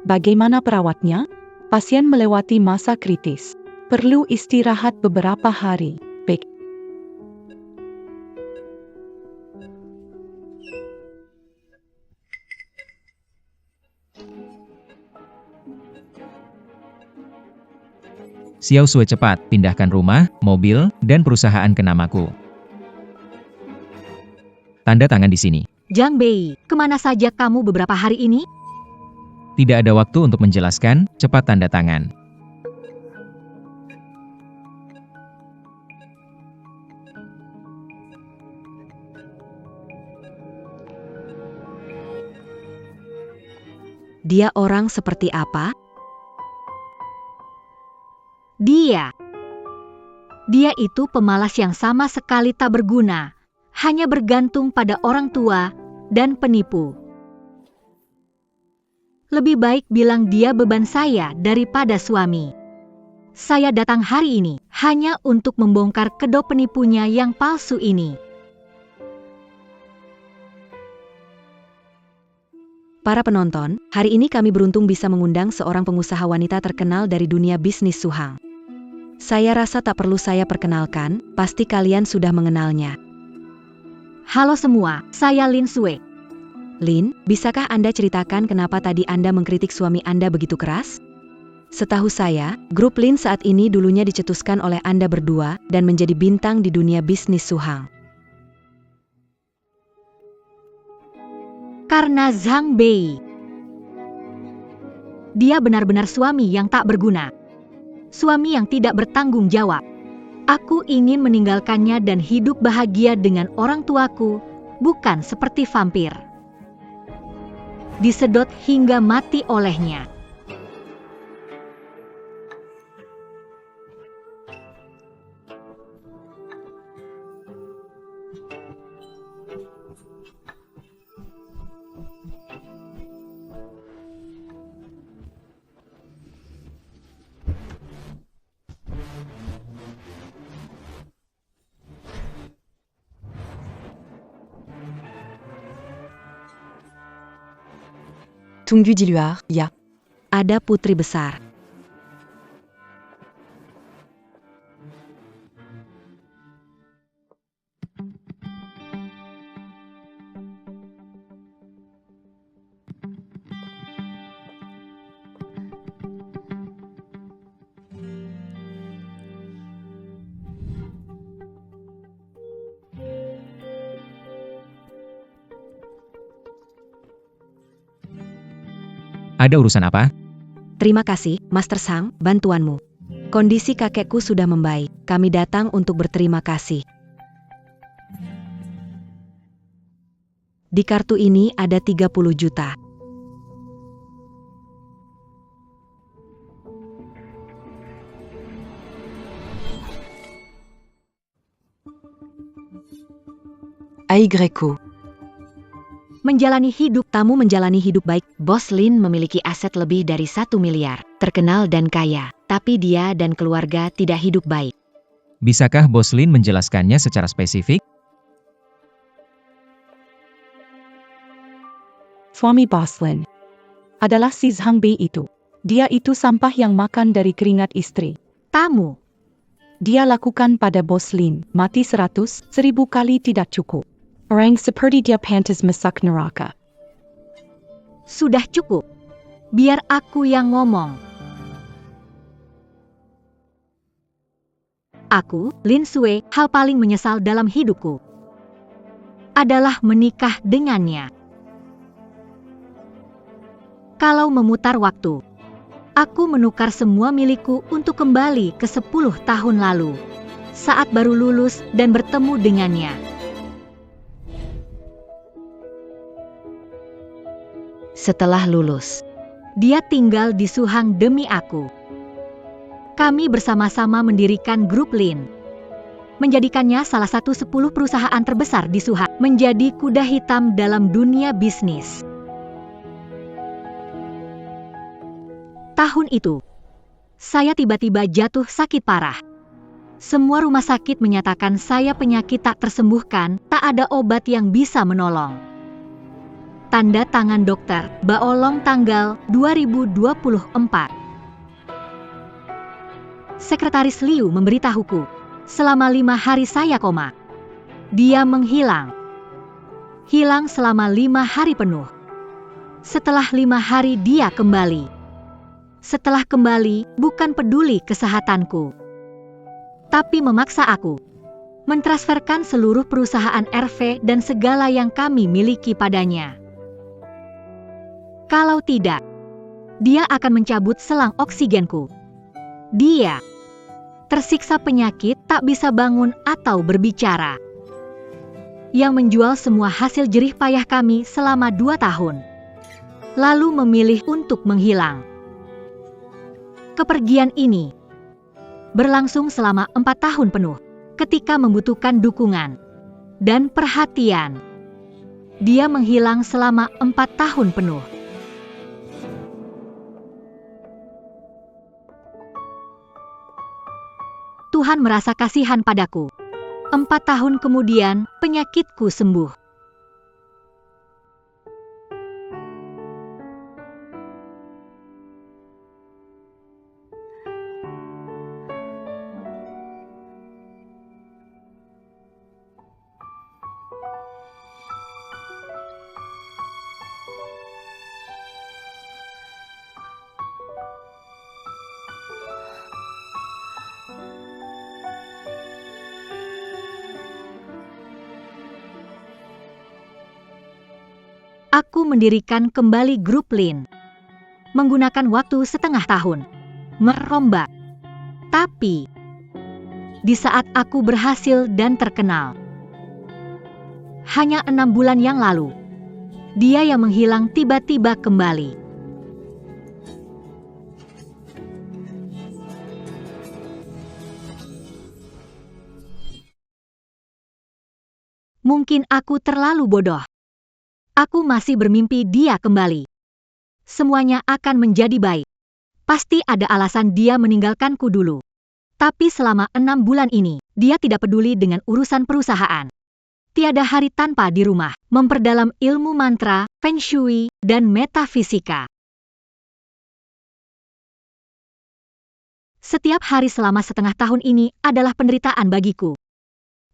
Bagaimana perawatnya? Pasien melewati masa kritis. Perlu istirahat beberapa hari. Baik. Xiao Sui cepat, pindahkan rumah, mobil, dan perusahaan ke namaku. Tanda tangan di sini. Zhang Bei, kemana saja kamu beberapa hari ini? Tidak ada waktu untuk menjelaskan, cepat tanda tangan. Dia orang seperti apa? Dia itu pemalas yang sama sekali tak berguna, hanya bergantung pada orang tua dan penipu. Lebih baik bilang dia beban saya daripada suami. Saya datang hari ini hanya untuk membongkar kedok penipunya yang palsu ini. Para penonton, hari ini kami beruntung bisa mengundang seorang pengusaha wanita terkenal dari dunia bisnis Suhang. Saya rasa tak perlu saya perkenalkan, pasti kalian sudah mengenalnya. Halo semua, saya Lin Sui. Lin, bisakah Anda ceritakan kenapa tadi Anda mengkritik suami Anda begitu keras? Setahu saya, grup Lin saat ini dulunya dicetuskan oleh Anda berdua dan menjadi bintang di dunia bisnis Suhang. Karena Zhang Bei. Dia benar-benar suami yang tak berguna. Suami yang tidak bertanggung jawab. Aku ingin meninggalkannya dan hidup bahagia dengan orang tuaku, bukan seperti vampir. Disedot hingga mati olehnya. Tunggu di luar, ya. Ada putri besar. Ada urusan apa? Terima kasih, Master Sang, bantuanmu. Kondisi kakekku sudah membaik. Kami datang untuk berterima kasih. Di kartu ini ada 30 juta. Aigreku. Menjalani hidup. Tamu menjalani hidup baik. Bos Lin memiliki aset lebih dari 1 miliar. Terkenal dan kaya. Tapi dia dan keluarga tidak hidup baik. Bisakah Bos Lin menjelaskannya secara spesifik? Suami Bos Lin adalah si Zhang Bei itu. Dia itu sampah yang makan dari keringat istri. Tamu. Dia lakukan pada Bos Lin, mati 100.000 kali tidak cukup. Orang seperti dia pantas masuk neraka. Sudah cukup. Biar aku yang ngomong. Aku, Lin Sui, hal paling menyesal dalam hidupku adalah menikah dengannya. Kalau memutar waktu, aku menukar semua milikku untuk kembali ke 10 tahun lalu, saat baru lulus dan bertemu dengannya. Setelah lulus, dia tinggal di Suhang demi aku. Kami bersama-sama mendirikan grup Lin, menjadikannya salah satu 10 perusahaan terbesar di Suhang, menjadi kuda hitam dalam dunia bisnis. Tahun itu, saya tiba-tiba jatuh sakit parah. Semua rumah sakit menyatakan saya penyakit tak tersembuhkan, tak ada obat yang bisa menolong. Tanda tangan Dokter Baolong tanggal 2024. Sekretaris Liu memberitahuku, selama 5 hari saya koma. Dia menghilang. Hilang selama 5 hari penuh. Setelah 5 hari dia kembali. Setelah kembali, bukan peduli kesehatanku, tapi memaksa aku mentransferkan seluruh perusahaan RV dan segala yang kami miliki padanya. Kalau tidak, dia akan mencabut selang oksigenku. Dia tersiksa penyakit, tak bisa bangun atau berbicara. Yang menjual semua hasil jerih payah kami selama 2 tahun. Lalu memilih untuk menghilang. Kepergian ini berlangsung selama 4 tahun penuh. Ketika membutuhkan dukungan dan perhatian, dia menghilang selama 4 tahun penuh. Tuhan merasa kasihan padaku. 4 tahun kemudian, penyakitku sembuh. Aku mendirikan kembali grup Lin. Menggunakan waktu setengah tahun. Merombak. Tapi, di saat aku berhasil dan terkenal, hanya 6 bulan yang lalu, dia yang menghilang tiba-tiba kembali. Mungkin aku terlalu bodoh. Aku masih bermimpi dia kembali. Semuanya akan menjadi baik. Pasti ada alasan dia meninggalkanku dulu. Tapi selama 6 bulan ini, dia tidak peduli dengan urusan perusahaan. Tiada hari tanpa di rumah, memperdalam ilmu mantra, feng shui, dan metafisika. Setiap hari selama setengah tahun ini adalah penderitaan bagiku.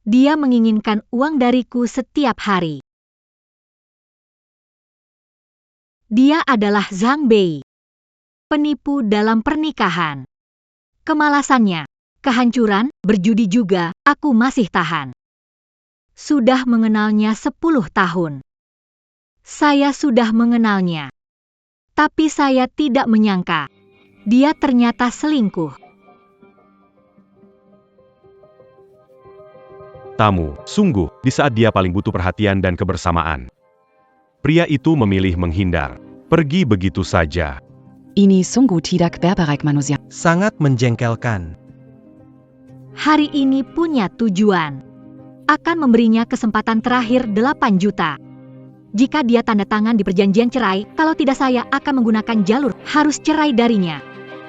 Dia menginginkan uang dariku setiap hari. Dia adalah Zhang Bei, penipu dalam pernikahan. Kemalasannya, kehancuran, berjudi juga, aku masih tahan. Sudah mengenalnya 10 tahun. Saya sudah mengenalnya. Tapi saya tidak menyangka, dia ternyata selingkuh. Tamu, sungguh, di saat dia paling butuh perhatian dan kebersamaan, pria itu memilih menghindar, pergi begitu saja. Ini sungguh tidak berbaik manusia. Sangat menjengkelkan. Hari ini punya tujuan. Akan memberinya kesempatan terakhir 8 juta. Jika dia tanda tangan di perjanjian cerai, kalau tidak saya akan menggunakan jalur harus cerai darinya.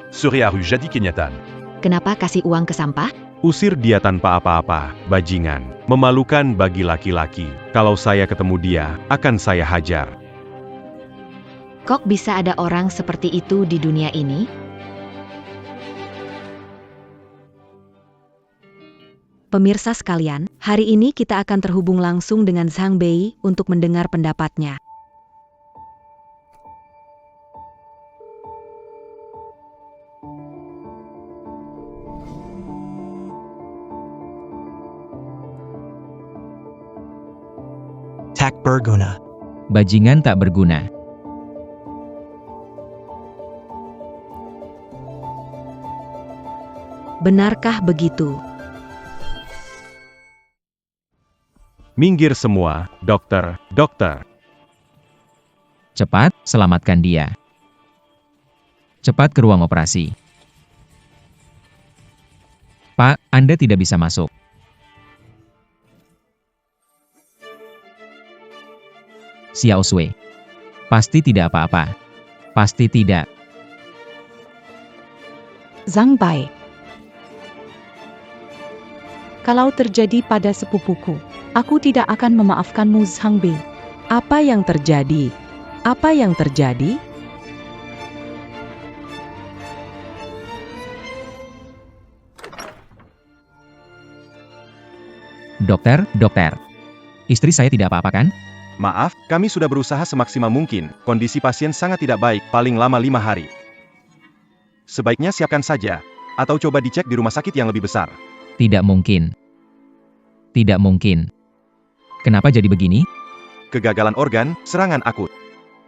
Surya Rue Jadi Kenyataan. Kenapa kasih uang ke sampah? Usir dia tanpa apa-apa, bajingan. Memalukan bagi laki-laki. Kalau saya ketemu dia, akan saya hajar. Kok bisa ada orang seperti itu di dunia ini? Pemirsa sekalian, hari ini kita akan terhubung langsung dengan Zhang Bei untuk mendengar pendapatnya. Tak berguna. Bajingan tak berguna. Benarkah begitu? Minggir semua, dokter, dokter. Cepat, selamatkan dia. Cepat ke ruang operasi. Pak, Anda tidak bisa masuk. Xiao Sui. Pasti tidak apa-apa. Pasti tidak. Zhang Bei. Kalau terjadi pada sepupuku, aku tidak akan memaafkanmu, Zhang Bei. Apa yang terjadi? Apa yang terjadi? Dokter. Istri saya tidak apa-apa kan? Maaf, kami sudah berusaha semaksimal mungkin. Kondisi pasien sangat tidak baik, paling lama 5 hari. Sebaiknya siapkan saja, atau coba dicek di rumah sakit yang lebih besar. Tidak mungkin. Kenapa jadi begini? Kegagalan organ, serangan akut.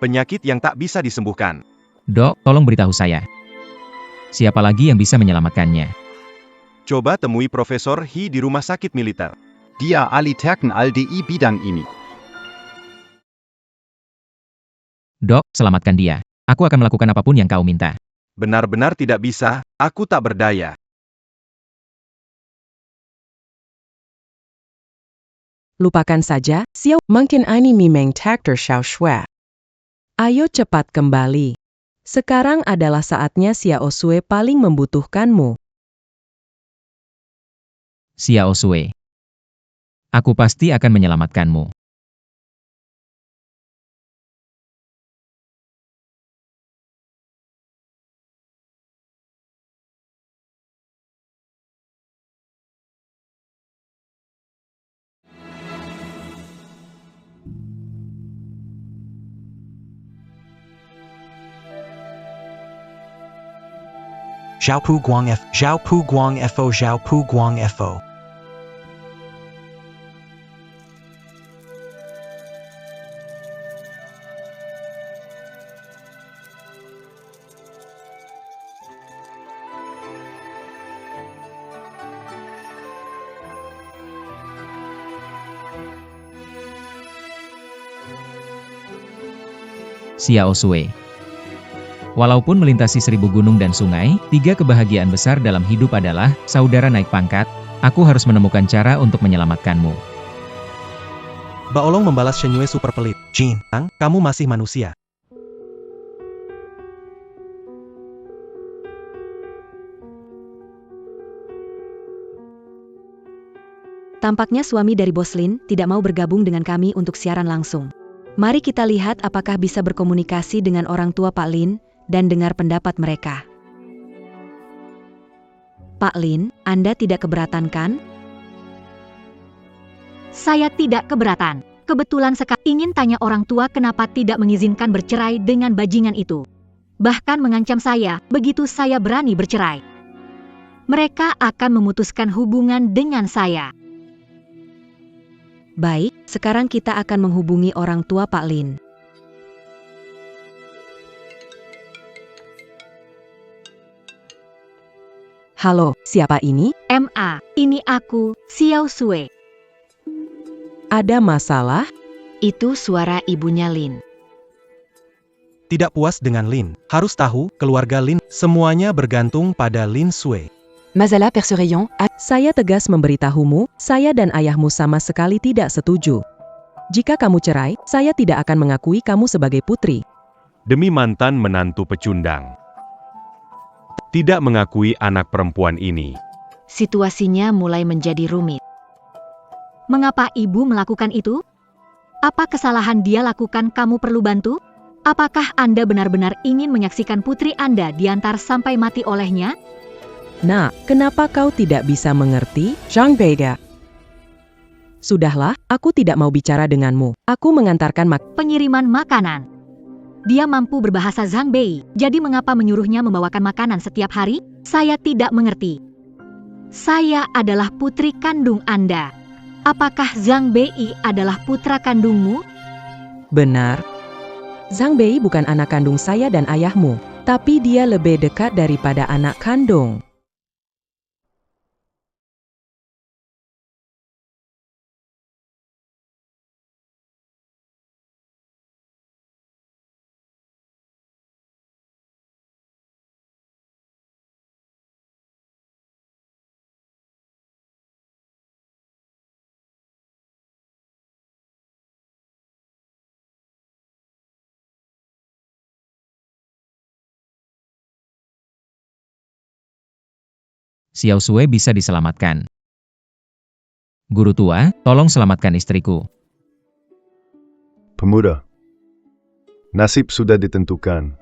Penyakit yang tak bisa disembuhkan. Dok, tolong beritahu saya. Siapa lagi yang bisa menyelamatkannya? Coba temui Profesor He di rumah sakit militer. Dia ahli terkenal di bidang ini. Dok, selamatkan dia. Aku akan melakukan apapun yang kau minta. Benar-benar tidak bisa, aku tak berdaya. Lupakan saja, Xiao, mungkin ini memang takdir Xiao Shui. Ayo cepat kembali. Sekarang adalah saatnya Xiao Sui paling membutuhkanmu. Xiao Sui. Aku pasti akan menyelamatkanmu. Zhao Pu Guang Fo. Xiao Sui. Walaupun melintasi 1000 gunung dan sungai, 3 kebahagiaan besar dalam hidup adalah, saudara naik pangkat, aku harus menemukan cara untuk menyelamatkanmu. Baolong membalas Shenyue super pelit. Jin, kamu masih manusia. Tampaknya suami dari Bos Lin tidak mau bergabung dengan kami untuk siaran langsung. Mari kita lihat apakah bisa berkomunikasi dengan orang tua Pak Lin dan dengar pendapat mereka. Pak Lin, Anda tidak keberatan kan? Saya tidak keberatan. Kebetulan sekali ingin tanya orang tua kenapa tidak mengizinkan bercerai dengan bajingan itu. Bahkan mengancam saya, begitu saya berani bercerai. Mereka akan memutuskan hubungan dengan saya. Baik, sekarang kita akan menghubungi orang tua Pak Lin. Halo, siapa ini? Ma, ini aku, Xiao Sui. Ada masalah? Itu suara ibunya Lin. Tidak puas dengan Lin. Harus tahu, keluarga Lin, semuanya bergantung pada Lin Sui. Mazala Persereyon, Saya tegas memberitahumu, saya dan ayahmu sama sekali tidak setuju. Jika kamu cerai, saya tidak akan mengakui kamu sebagai putri. Demi mantan menantu pecundang. Tidak mengakui anak perempuan ini. Situasinya mulai menjadi rumit. Mengapa ibu melakukan itu? Apa kesalahan dia lakukan kamu perlu bantu? Apakah Anda benar-benar ingin menyaksikan putri Anda diantar sampai mati olehnya? Nah, kenapa kau tidak bisa mengerti? Zhang Beida. Sudahlah, aku tidak mau bicara denganmu. Aku mengantarkan Pengiriman makanan. Dia mampu berbahasa Zhang Bei, jadi mengapa menyuruhnya membawakan makanan setiap hari? Saya tidak mengerti. Saya adalah putri kandung Anda. Apakah Zhang Bei adalah putra kandungmu? Benar. Zhang Bei bukan anak kandung saya dan ayahmu, tapi dia lebih dekat daripada anak kandung. Xiao Sui bisa diselamatkan. Guru tua, tolong selamatkan istriku. Pemuda, Nasib sudah ditentukan.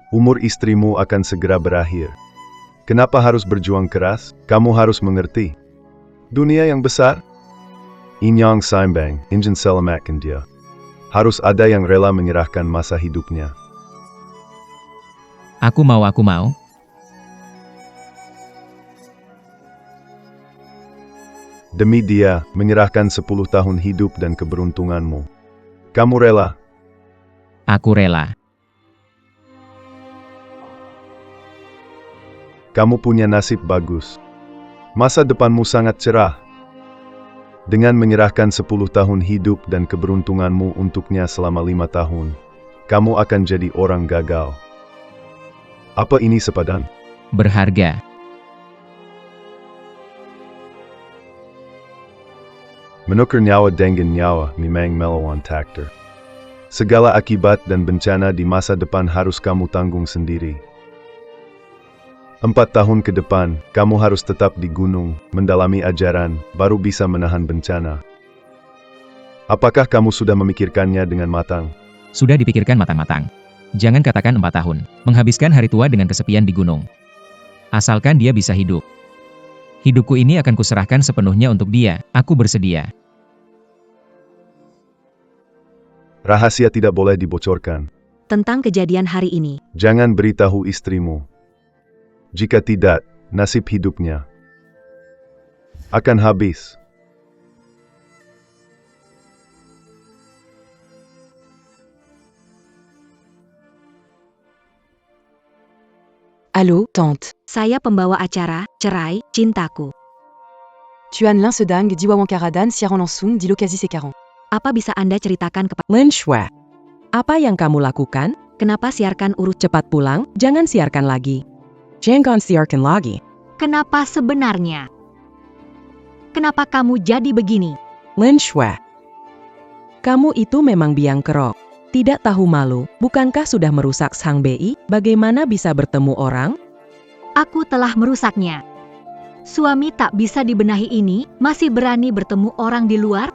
Umur istrimu akan segera berakhir. Kenapa harus berjuang keras? Kamu harus mengerti. Dunia yang besar, Inyong Saimbang, Injin Selamat India. Harus ada yang rela menyerahkan masa hidupnya. Aku mau. Demi dia, menyerahkan 10 tahun hidup dan keberuntunganmu. Kamu rela? Aku rela. Kamu punya nasib bagus. Masa depanmu sangat cerah. Dengan menyerahkan 10 tahun hidup dan keberuntunganmu untuknya selama 5 tahun, kamu akan jadi orang gagal. Apa ini sepadan? Berharga. Menukar nyawa dengan nyawa memang melawan takdir. Segala akibat dan bencana di masa depan harus kamu tanggung sendiri. 4 tahun ke depan, kamu harus tetap di gunung, mendalami ajaran, baru bisa menahan bencana. Apakah kamu sudah memikirkannya dengan matang? Sudah dipikirkan matang-matang. Jangan katakan 4 tahun. Menghabiskan hari tua dengan kesepian di gunung. Asalkan dia bisa hidup. Hidupku ini akan kuserahkan sepenuhnya untuk dia. Aku bersedia. Rahasia tidak boleh dibocorkan. Tentang kejadian hari ini, Jangan beritahu istrimu. Jika tidak, nasib hidupnya akan habis. Allô, tante. saya pembawa acara Cerai Cintaku. Tuan Lin Sedang Diwawang Karadan Siaran Langsung di Lokasi Sekarang. Apa bisa Anda ceritakan kepada Lin Shue. Apa yang kamu lakukan? kenapa siarkan urut Cepat pulang, jangan siarkan lagi. Jangan siarkan lagi. Kenapa sebenarnya? Kenapa kamu jadi begini? Lin Shue. Kamu itu memang biang kerok. Tidak tahu malu, bukankah sudah merusak Sang Bei? Bagaimana bisa bertemu orang? Aku telah merusaknya. Suami tak bisa dibenahi ini, masih berani bertemu orang di luar?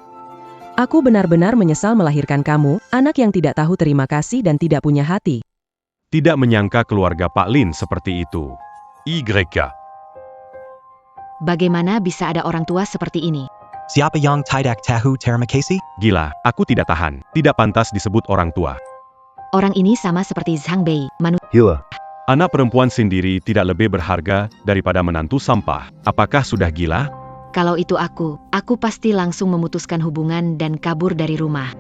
Aku benar-benar menyesal melahirkan kamu, anak yang tidak tahu terima kasih dan tidak punya hati. Tidak menyangka keluarga Pak Lin seperti itu. Bagaimana bisa ada orang tua seperti ini? Siapa yang tidak tahu terima kasih? Gila, aku tidak tahan. Tidak pantas disebut orang tua. Orang ini sama seperti Zhang Bei, Hila, Anak perempuan sendiri tidak lebih berharga daripada menantu sampah. Apakah sudah gila? Kalau itu aku pasti langsung memutuskan hubungan dan kabur dari rumah.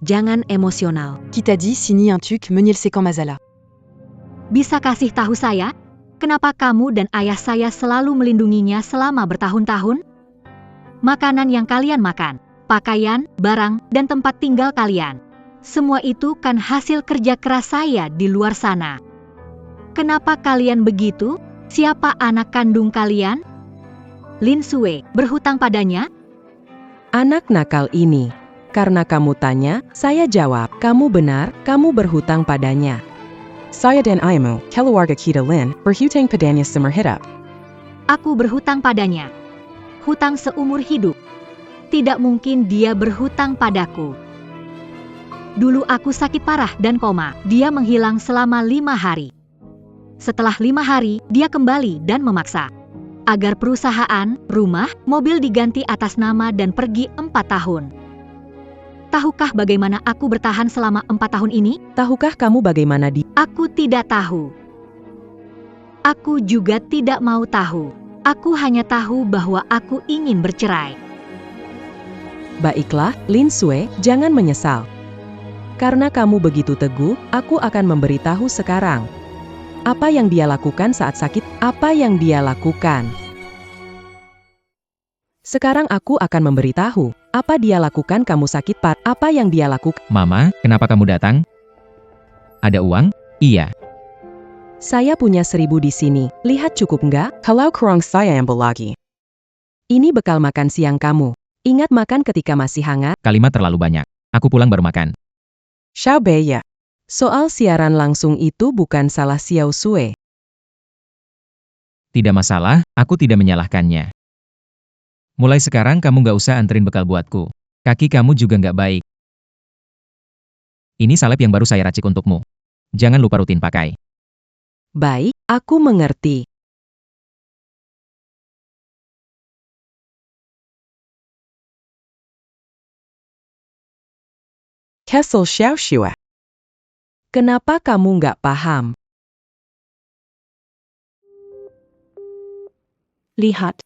Jangan emosional. Qui t'a dit Sini un truc Menil Sekan Mazala? Bisa kasih tahu saya? Kenapa kamu dan ayah saya selalu melindunginya selama bertahun-tahun? Makanan yang kalian makan, pakaian, barang, dan tempat tinggal kalian. Semua itu kan hasil kerja keras saya di luar sana. Kenapa kalian begitu? Siapa anak kandung kalian? Lin Sue berhutang padanya? Anak nakal ini. Karena kamu tanya, saya jawab, kamu benar, kamu berhutang padanya. Saya dan Aimu, keluarga kita Lin, berhutang padanya seumur hidup. Aku berhutang padanya. Hutang seumur hidup. Tidak mungkin dia berhutang padaku. Dulu aku sakit parah dan koma. Dia menghilang selama 5 hari. Setelah 5 hari, dia kembali dan memaksa agar perusahaan, rumah, mobil diganti atas nama dan pergi 4 tahun. Tahukah bagaimana aku bertahan selama 4 tahun ini? Tahukah kamu bagaimana Aku tidak tahu. Aku juga tidak mau tahu. Aku hanya tahu bahwa aku ingin bercerai. Baiklah, Lin Sue, jangan menyesal. Karena kamu begitu teguh, aku akan memberitahu sekarang. Apa yang dia lakukan saat sakit? Apa yang dia lakukan? Sekarang aku akan memberitahu. Apa dia lakukan kamu sakit par? Apa yang dia lakukan? Mama, kenapa kamu datang? Ada uang? Iya. Saya punya 1.000 di sini. Lihat cukup nggak? Kalau kurang saya ambil lagi. Ini bekal makan siang kamu. Ingat makan ketika masih hangat. Kalimat terlalu banyak. Aku pulang baru makan. Xiao Bei ya. Soal siaran langsung itu bukan salah Xiao Sue. Tidak masalah, aku tidak menyalahkannya. Mulai sekarang kamu gak usah anterin bekal buatku. Kaki kamu juga gak baik. Ini salep yang baru saya racik untukmu. Jangan lupa rutin pakai. Baik, aku mengerti. Kessel Xiaoxue. Kenapa kamu nggak paham? Lihat,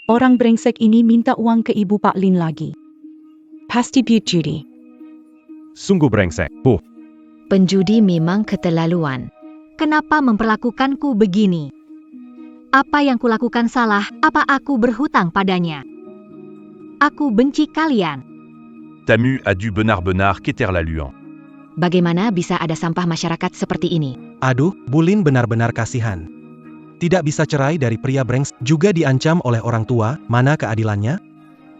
orang brengsek ini minta uang ke ibu Pak Lin lagi. Pasti but judi. Sungguh brengsek. Puh. Penjudi memang keterlaluan. Kenapa memperlakukanku begini? Apa yang kulakukan salah? Apa aku berhutang padanya? Aku benci kalian. Tamu a dû benar-benar keterlaluan. Bagaimana bisa ada sampah masyarakat seperti ini? Aduh, Bu Lin benar-benar kasihan. Tidak bisa cerai dari pria brengsek, juga diancam oleh orang tua, mana keadilannya?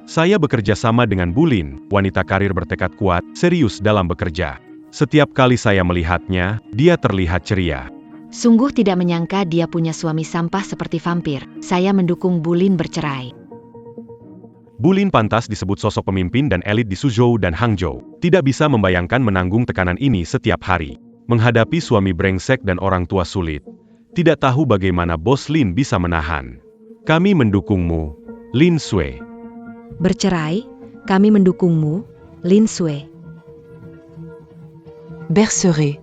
Saya bekerja sama dengan Bu Lin, wanita karir bertekad kuat, serius dalam bekerja. Setiap kali saya melihatnya, dia terlihat ceria. Sungguh tidak menyangka dia punya suami sampah seperti vampir. Saya mendukung Bu Lin bercerai. Bu Lin pantas disebut sosok pemimpin dan elit di Suzhou dan Hangzhou. Tidak bisa membayangkan menanggung tekanan ini setiap hari. Menghadapi suami brengsek dan orang tua sulit. Tidak tahu bagaimana Bos Lin bisa menahan. Kami mendukungmu, Lin Sui. Bercerai, kami mendukungmu, Lin Sui. Bercerai.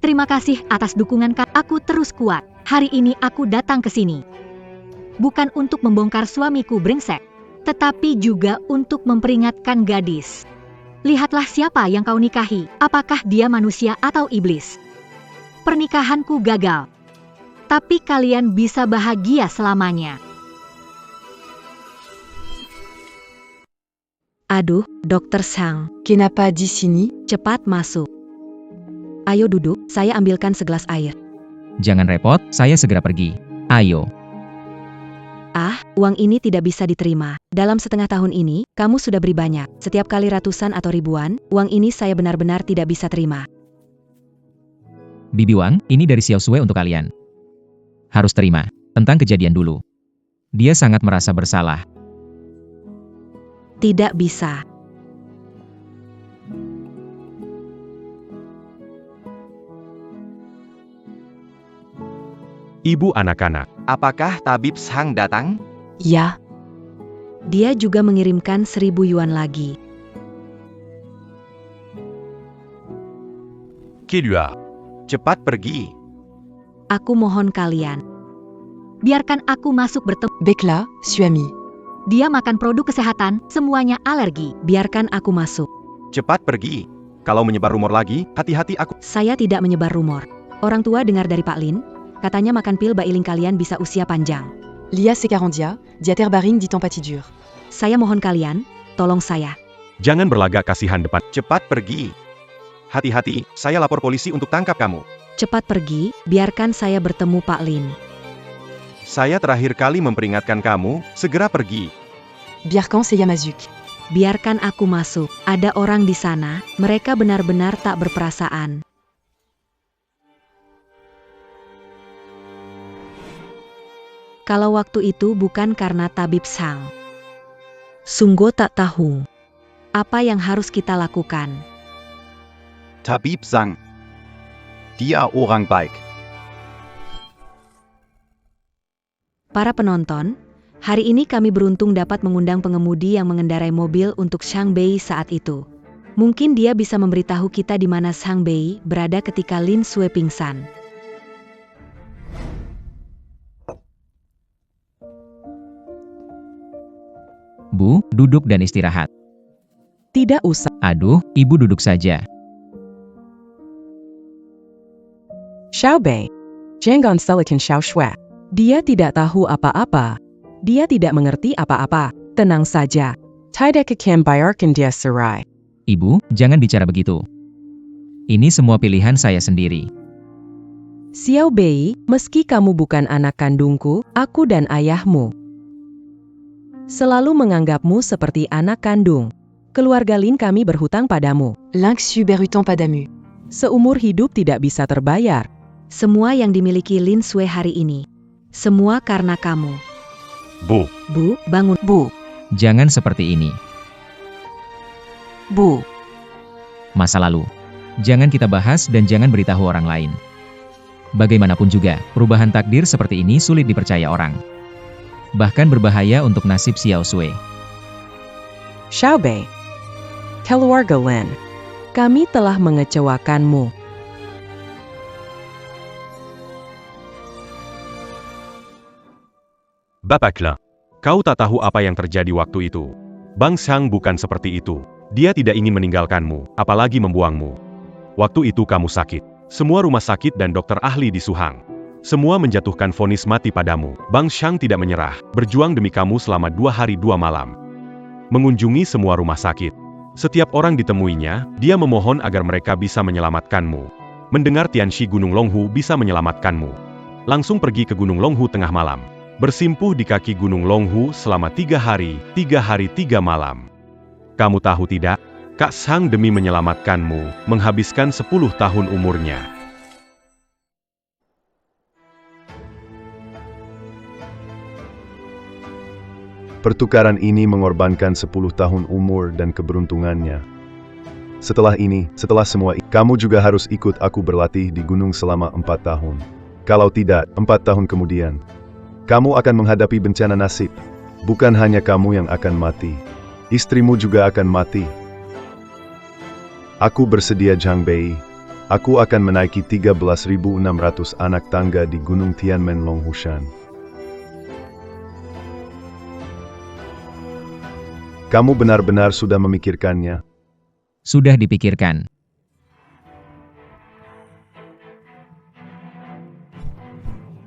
Terima kasih atas dukungan aku terus kuat. Hari ini aku datang ke sini. Bukan untuk membongkar suamiku brengsek, tetapi juga untuk memperingatkan gadis. Lihatlah siapa yang kau nikahi, apakah dia manusia atau iblis. Pernikahanku gagal, tapi kalian bisa bahagia selamanya. Aduh, Dokter Sang, Kenapa di sini? cepat masuk. Ayo duduk, saya ambilkan segelas air. Jangan repot, saya segera pergi. Ayo. Ah, uang ini tidak bisa diterima. Dalam setengah tahun ini, kamu sudah beri banyak. Setiap kali ratusan atau ribuan, uang ini saya benar-benar tidak bisa terima. Bibi Wang, ini dari Xiao Sui untuk kalian. Harus terima. Tentang kejadian dulu. Dia sangat merasa bersalah. Tidak bisa. Ibu anak-anak. Apakah Tabib Sang datang? Ya, Dia juga mengirimkan 1000 yuan lagi. Kelua. Cepat pergi. Aku mohon kalian. Biarkan aku masuk bertemu. Bekla, suami. Dia makan produk kesehatan, semuanya alergi. Biarkan aku masuk. Cepat pergi. Kalau menyebar rumor lagi, hati-hati aku. Saya tidak menyebar rumor. Orang tua dengar dari Pak Lin, katanya makan pil bailing kalian bisa usia panjang. Lia secarandia, diaterbaring dit dur. Saya mohon kalian, tolong saya. Jangan berlagak kasihan depan. Cepat pergi. Hati-hati, saya lapor polisi untuk tangkap kamu. Cepat pergi, biarkan saya bertemu Pak Lin. Saya terakhir kali memperingatkan kamu, segera pergi. Biarkan c'est Yamazuk. Biarkan aku masuk. Ada orang di sana, mereka benar-benar tak berperasaan. Kalau waktu itu bukan karena Tabib Sang. Sungguh tak tahu apa yang harus kita lakukan. Tabib Sang. Dia orang baik. Para penonton, hari ini kami beruntung dapat mengundang pengemudi yang mengendarai mobil untuk Shang Bei saat itu. Mungkin dia bisa memberitahu kita di mana Shang Bei berada ketika Lin Sui pingsan. Bu, duduk dan istirahat. Tidak usah. Aduh, ibu duduk saja. Xiaobei. Jangan salahkan Xiaoxue. Dia tidak tahu apa-apa. Dia tidak mengerti apa-apa. Tenang saja. Tidak akan biarkan dia cerai. Ibu, jangan bicara begitu. Ini semua pilihan saya sendiri. Xiaobei, meski kamu bukan anak kandungku, aku dan ayahmu selalu menganggapmu seperti anak kandung. Keluarga Lin kami berhutang padamu. L'inxu berhutang padamu. Seumur hidup tidak bisa terbayar. Semua yang dimiliki Lin Sui hari ini. Semua karena kamu. Bu, Bu, bangun. Bu, Jangan seperti ini. Bu, Masa lalu. Jangan kita bahas dan jangan beritahu orang lain. Bagaimanapun juga, perubahan takdir seperti ini sulit dipercaya orang. Bahkan berbahaya untuk nasib Xiao Sui. Xiaobei. Keluarga Lin. Kami telah mengecewakanmu. Bapak Lin. Kau tak tahu apa yang terjadi waktu itu. Bang Xiang bukan seperti itu. Dia tidak ingin meninggalkanmu, apalagi membuangmu. Waktu itu kamu sakit. Semua rumah sakit dan dokter ahli di Suhang. Semua menjatuhkan vonis mati padamu. Bang Xiang tidak menyerah, berjuang demi kamu selama 2 hari 2 malam. Mengunjungi semua rumah sakit. Setiap orang ditemuinya, dia memohon agar mereka bisa menyelamatkanmu. Mendengar Tianxi Gunung Longhu bisa menyelamatkanmu. Langsung pergi ke Gunung Longhu tengah malam. Bersimpuh di kaki Gunung Longhu selama 3 hari 3 malam. Kamu tahu tidak? Kak Sang demi menyelamatkanmu, menghabiskan 10 tahun umurnya. Pertukaran ini mengorbankan 10 tahun umur dan keberuntungannya. Setelah ini, setelah semua kamu juga harus ikut aku berlatih di gunung selama 4 tahun. Kalau tidak, 4 tahun kemudian, kamu akan menghadapi bencana nasib. Bukan hanya kamu yang akan mati. Istrimu juga akan mati. Aku bersedia Zhang Bei. Aku akan menaiki 13.600 anak tangga di Gunung Tianmen Longhushan. Kamu benar-benar sudah memikirkannya? Sudah dipikirkan.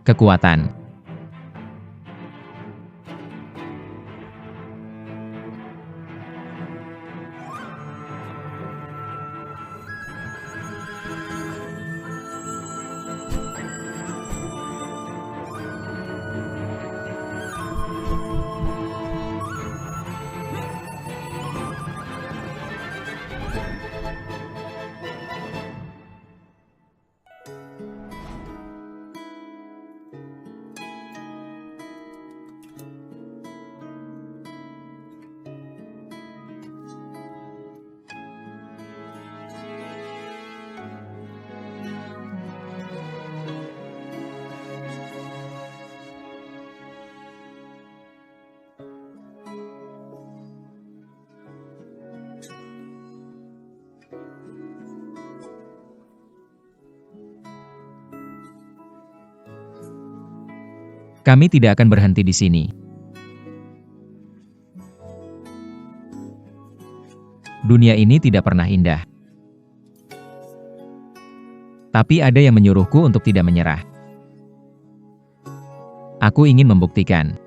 Kekuatan. Kami tidak akan berhenti di sini. Dunia ini tidak pernah indah. Tapi ada yang menyuruhku untuk tidak menyerah. Aku ingin membuktikan.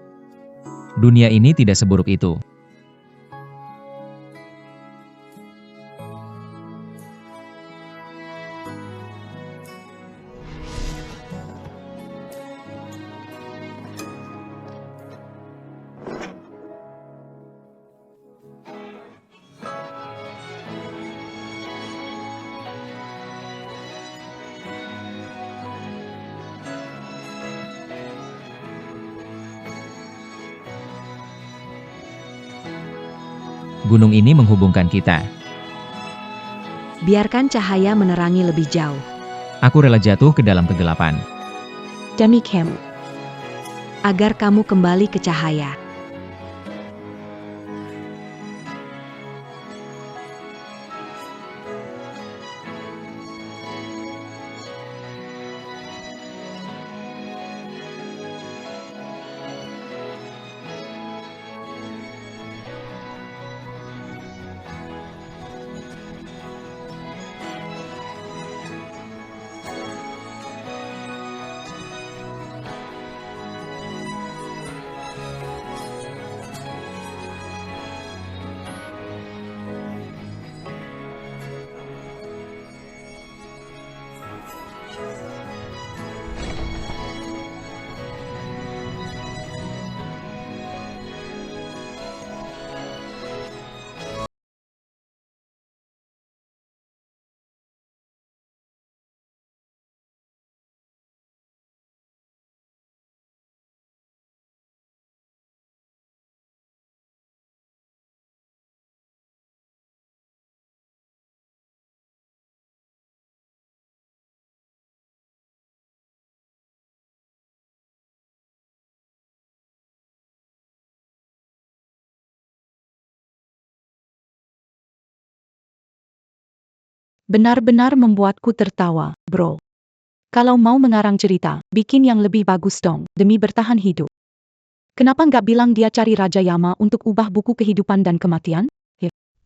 Dunia ini tidak seburuk itu. Gunung ini menghubungkan kita. Biarkan cahaya menerangi lebih jauh. Aku rela jatuh ke dalam kegelapan. demi kamu. Agar kamu kembali ke cahaya. Benar-benar membuatku tertawa, bro. Kalau mau mengarang cerita, bikin yang lebih bagus dong, demi bertahan hidup. Kenapa nggak bilang dia cari Raja Yama untuk ubah buku kehidupan dan kematian?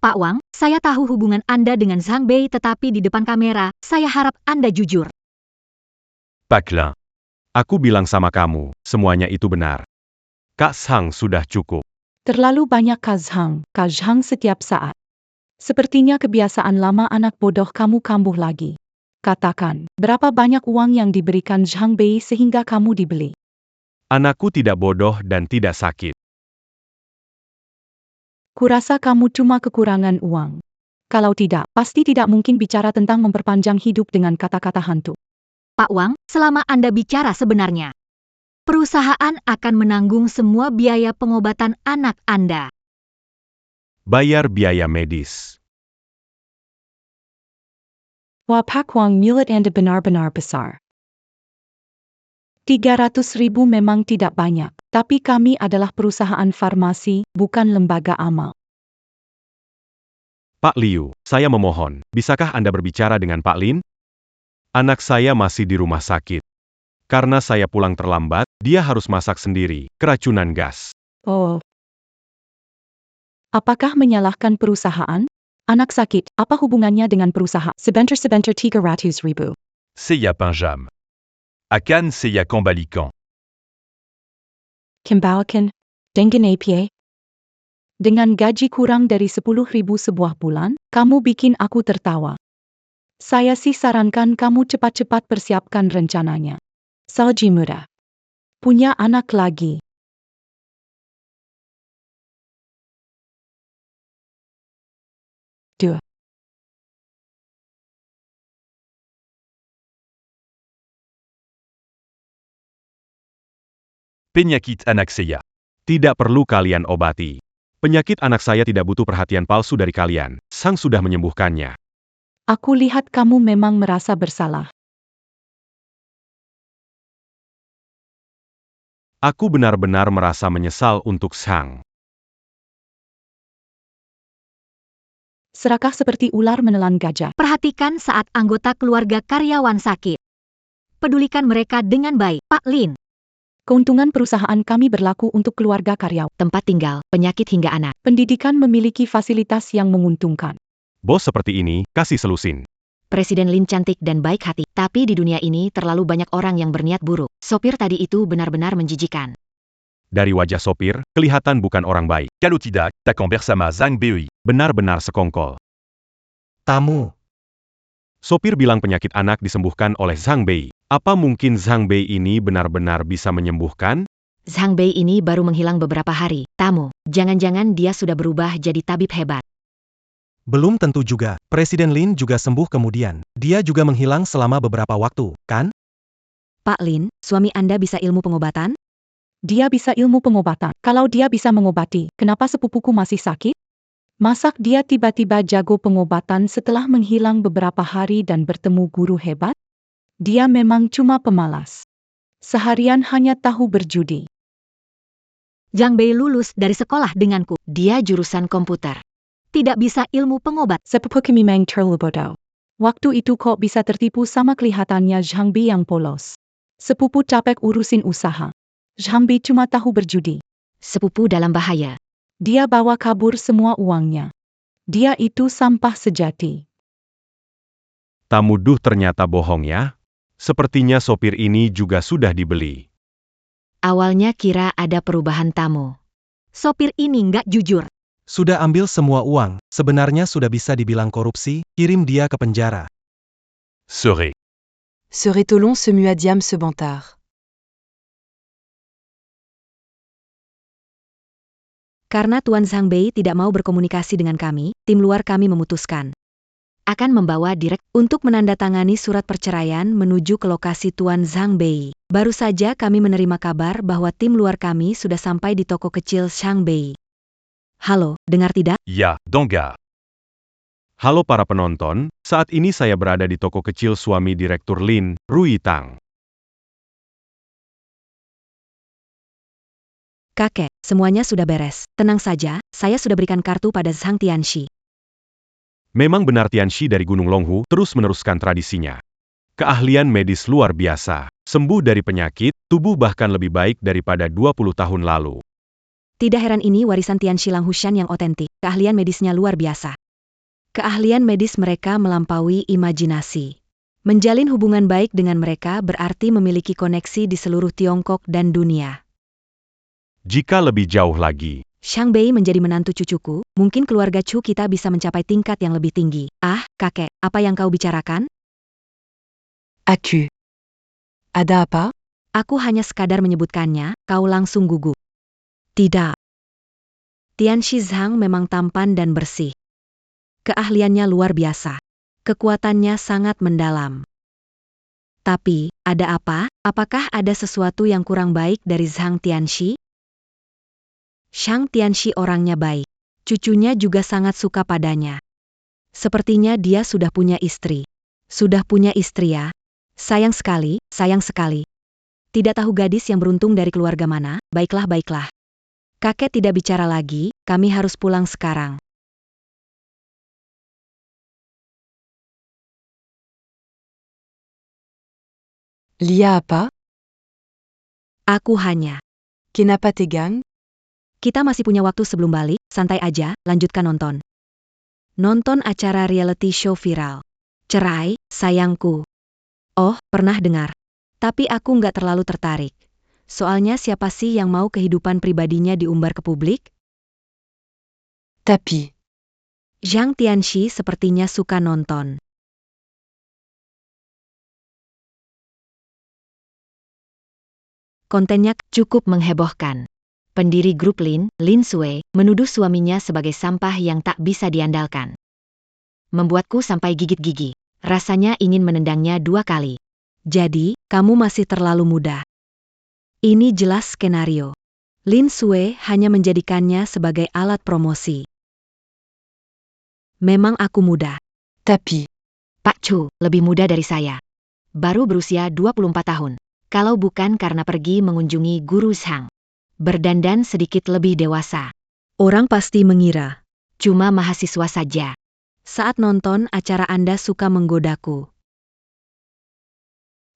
Pak Wang, saya tahu hubungan Anda dengan Zhang Bei, tetapi di depan kamera, saya harap Anda jujur. Paklin. Aku bilang sama kamu, semuanya itu benar. Kak Zhang sudah cukup. Terlalu banyak Kak Zhang setiap saat. Sepertinya kebiasaan lama anak bodoh kamu kambuh lagi. Katakan, berapa banyak uang yang diberikan Zhang Bei sehingga kamu dibeli? Anakku tidak bodoh dan tidak sakit. Kurasa kamu cuma kekurangan uang. Kalau tidak, pasti tidak mungkin bicara tentang memperpanjang hidup dengan kata-kata hantu. Pak Wang, selama Anda bicara sebenarnya, perusahaan akan menanggung semua biaya pengobatan anak Anda. Bayar biaya medis. Wah, Pak Wang, mulut Anda benar-benar besar. 300.000 memang tidak banyak, tapi kami adalah perusahaan farmasi, bukan lembaga amal. Pak Liu, saya memohon, bisakah Anda berbicara dengan Pak Lin? Anak saya masih di rumah sakit. Karena saya pulang terlambat, dia harus masak sendiri, keracunan gas. Oh. Apakah menyalahkan perusahaan? Anak sakit, apa hubungannya dengan perusahaan? Sebentar 300.000. Seya Pinjam. Akan Seya Kembalikan. Kembalikan, dengan APA. Dengan gaji kurang dari 10.000 sebuah bulan, kamu bikin aku tertawa. Saya sih sarankan kamu cepat-cepat persiapkan rencananya. Salji muda. Punya anak lagi. Dua. Penyakit anak Seya. Tidak perlu kalian obati. Penyakit anak saya tidak butuh perhatian palsu dari kalian. Sang sudah menyembuhkannya. Aku lihat kamu memang merasa bersalah. Aku benar-benar merasa menyesal untuk Sang. Serakah seperti ular menelan gajah. Perhatikan saat anggota keluarga karyawan sakit. Pedulikan mereka dengan baik, Pak Lin. Keuntungan perusahaan kami berlaku untuk keluarga karyawan. Tempat tinggal, penyakit hingga anak. Pendidikan memiliki fasilitas yang menguntungkan. Bos seperti ini, kasih selusin. Presiden Lin cantik dan baik hati, tapi di dunia ini terlalu banyak orang yang berniat buruk. Sopir tadi itu benar-benar menjijikan. Dari wajah sopir, kelihatan bukan orang baik. Kalau tidak, takkan bersama Zhang Bei. Benar-benar sekongkol. Tamu. Sopir bilang penyakit anak disembuhkan oleh Zhang Bei. Apa mungkin Zhang Bei ini benar-benar bisa menyembuhkan? Zhang Bei ini baru menghilang beberapa hari. Tamu, jangan-jangan dia sudah berubah jadi tabib hebat. Belum tentu juga. Presiden Lin juga sembuh kemudian. Dia juga menghilang selama beberapa waktu, kan? Pak Lin, suami Anda bisa ilmu pengobatan? Dia bisa ilmu pengobatan. Kalau dia bisa mengobati, kenapa sepupuku masih sakit? Masak dia tiba-tiba jago pengobatan setelah menghilang beberapa hari dan bertemu guru hebat? Dia memang cuma pemalas. Seharian hanya tahu berjudi. Zhang Bei lulus dari sekolah denganku. Dia jurusan komputer. Tidak bisa ilmu pengobat. Sepupu kami memang terlalu bodoh. Waktu itu kok bisa tertipu sama kelihatannya Zhang Bei yang polos. Sepupu capek urusin usaha. Zhang Bei cuma tahu berjudi. Sepupu dalam bahaya. Dia bawa kabur semua uangnya. Dia itu sampah sejati. Tamu Duh ternyata bohong ya. Sepertinya sopir ini juga sudah dibeli. Awalnya kira ada perubahan tamu. Sopir ini nggak jujur. Sudah ambil semua uang, sebenarnya sudah bisa dibilang korupsi, kirim dia ke penjara. Serait. Serait Tolon se mue à Diam se bantard. Karena Tuan Zhang Bei tidak mau berkomunikasi dengan kami, tim luar kami memutuskan akan membawa direct untuk menandatangani surat perceraian menuju ke lokasi Tuan Zhang Bei. Baru saja kami menerima kabar bahwa tim luar kami sudah sampai di toko kecil Zhang Bei. Halo, dengar tidak? Ya, Dongga. Halo para penonton, saat ini saya berada di toko kecil suami Direktur Lin, Rui Tang. Kakek, semuanya sudah beres. Tenang saja, saya sudah berikan kartu pada Zhang Tianxi. Memang benar Tianxi dari Gunung Longhu terus meneruskan tradisinya. Keahlian medis luar biasa, sembuh dari penyakit, tubuh bahkan lebih baik daripada 20 tahun lalu. Tidak heran ini warisan Tianxi Langhushan yang otentik. Keahlian medisnya luar biasa. Keahlian medis mereka melampaui imajinasi. Menjalin hubungan baik dengan mereka berarti memiliki koneksi di seluruh Tiongkok dan dunia. Jika lebih jauh lagi, Xiang Bei menjadi menantu cucuku, mungkin keluarga Chu kita bisa mencapai tingkat yang lebih tinggi. Ah, kakek, apa yang kau bicarakan? Aku. Ada apa? Aku hanya sekadar menyebutkannya, kau langsung gugup. Tidak. Tianxi Zhang memang tampan dan bersih. Keahliannya luar biasa. Kekuatannya sangat mendalam. Tapi, ada apa? Apakah ada sesuatu yang kurang baik dari Zhang Tianxi? Shang Tianxi orangnya baik. Cucunya juga sangat suka padanya. Sepertinya dia sudah punya istri. Sudah punya istri ya? Sayang sekali, sayang sekali. Tidak tahu gadis yang beruntung dari keluarga mana, baiklah baiklah. Kakek tidak bicara lagi, kami harus pulang sekarang. Lia apa? Aku hanya. Kenapa tegang? Kita masih punya waktu sebelum balik, santai aja, lanjutkan nonton. Nonton acara reality show viral. Cerai, sayangku. Oh, pernah dengar. Tapi aku nggak terlalu tertarik. Soalnya siapa sih yang mau kehidupan pribadinya diumbar ke publik? Tapi. Zhang Tianxi sepertinya suka nonton. Kontennya cukup menghebohkan. Pendiri grup Lin, Lin Sui, menuduh suaminya sebagai sampah yang tak bisa diandalkan. Membuatku sampai gigit gigi. Rasanya ingin menendangnya 2 kali. Jadi, kamu masih terlalu muda. Ini jelas skenario. Lin Sui hanya menjadikannya sebagai alat promosi. Memang aku muda. Tapi. Pak Chu, lebih muda dari saya. Baru berusia 24 tahun. Kalau bukan karena pergi mengunjungi Guru Zhang. Berdandan sedikit lebih dewasa. Orang pasti mengira. Cuma mahasiswa saja. Saat nonton acara Anda suka menggodaku.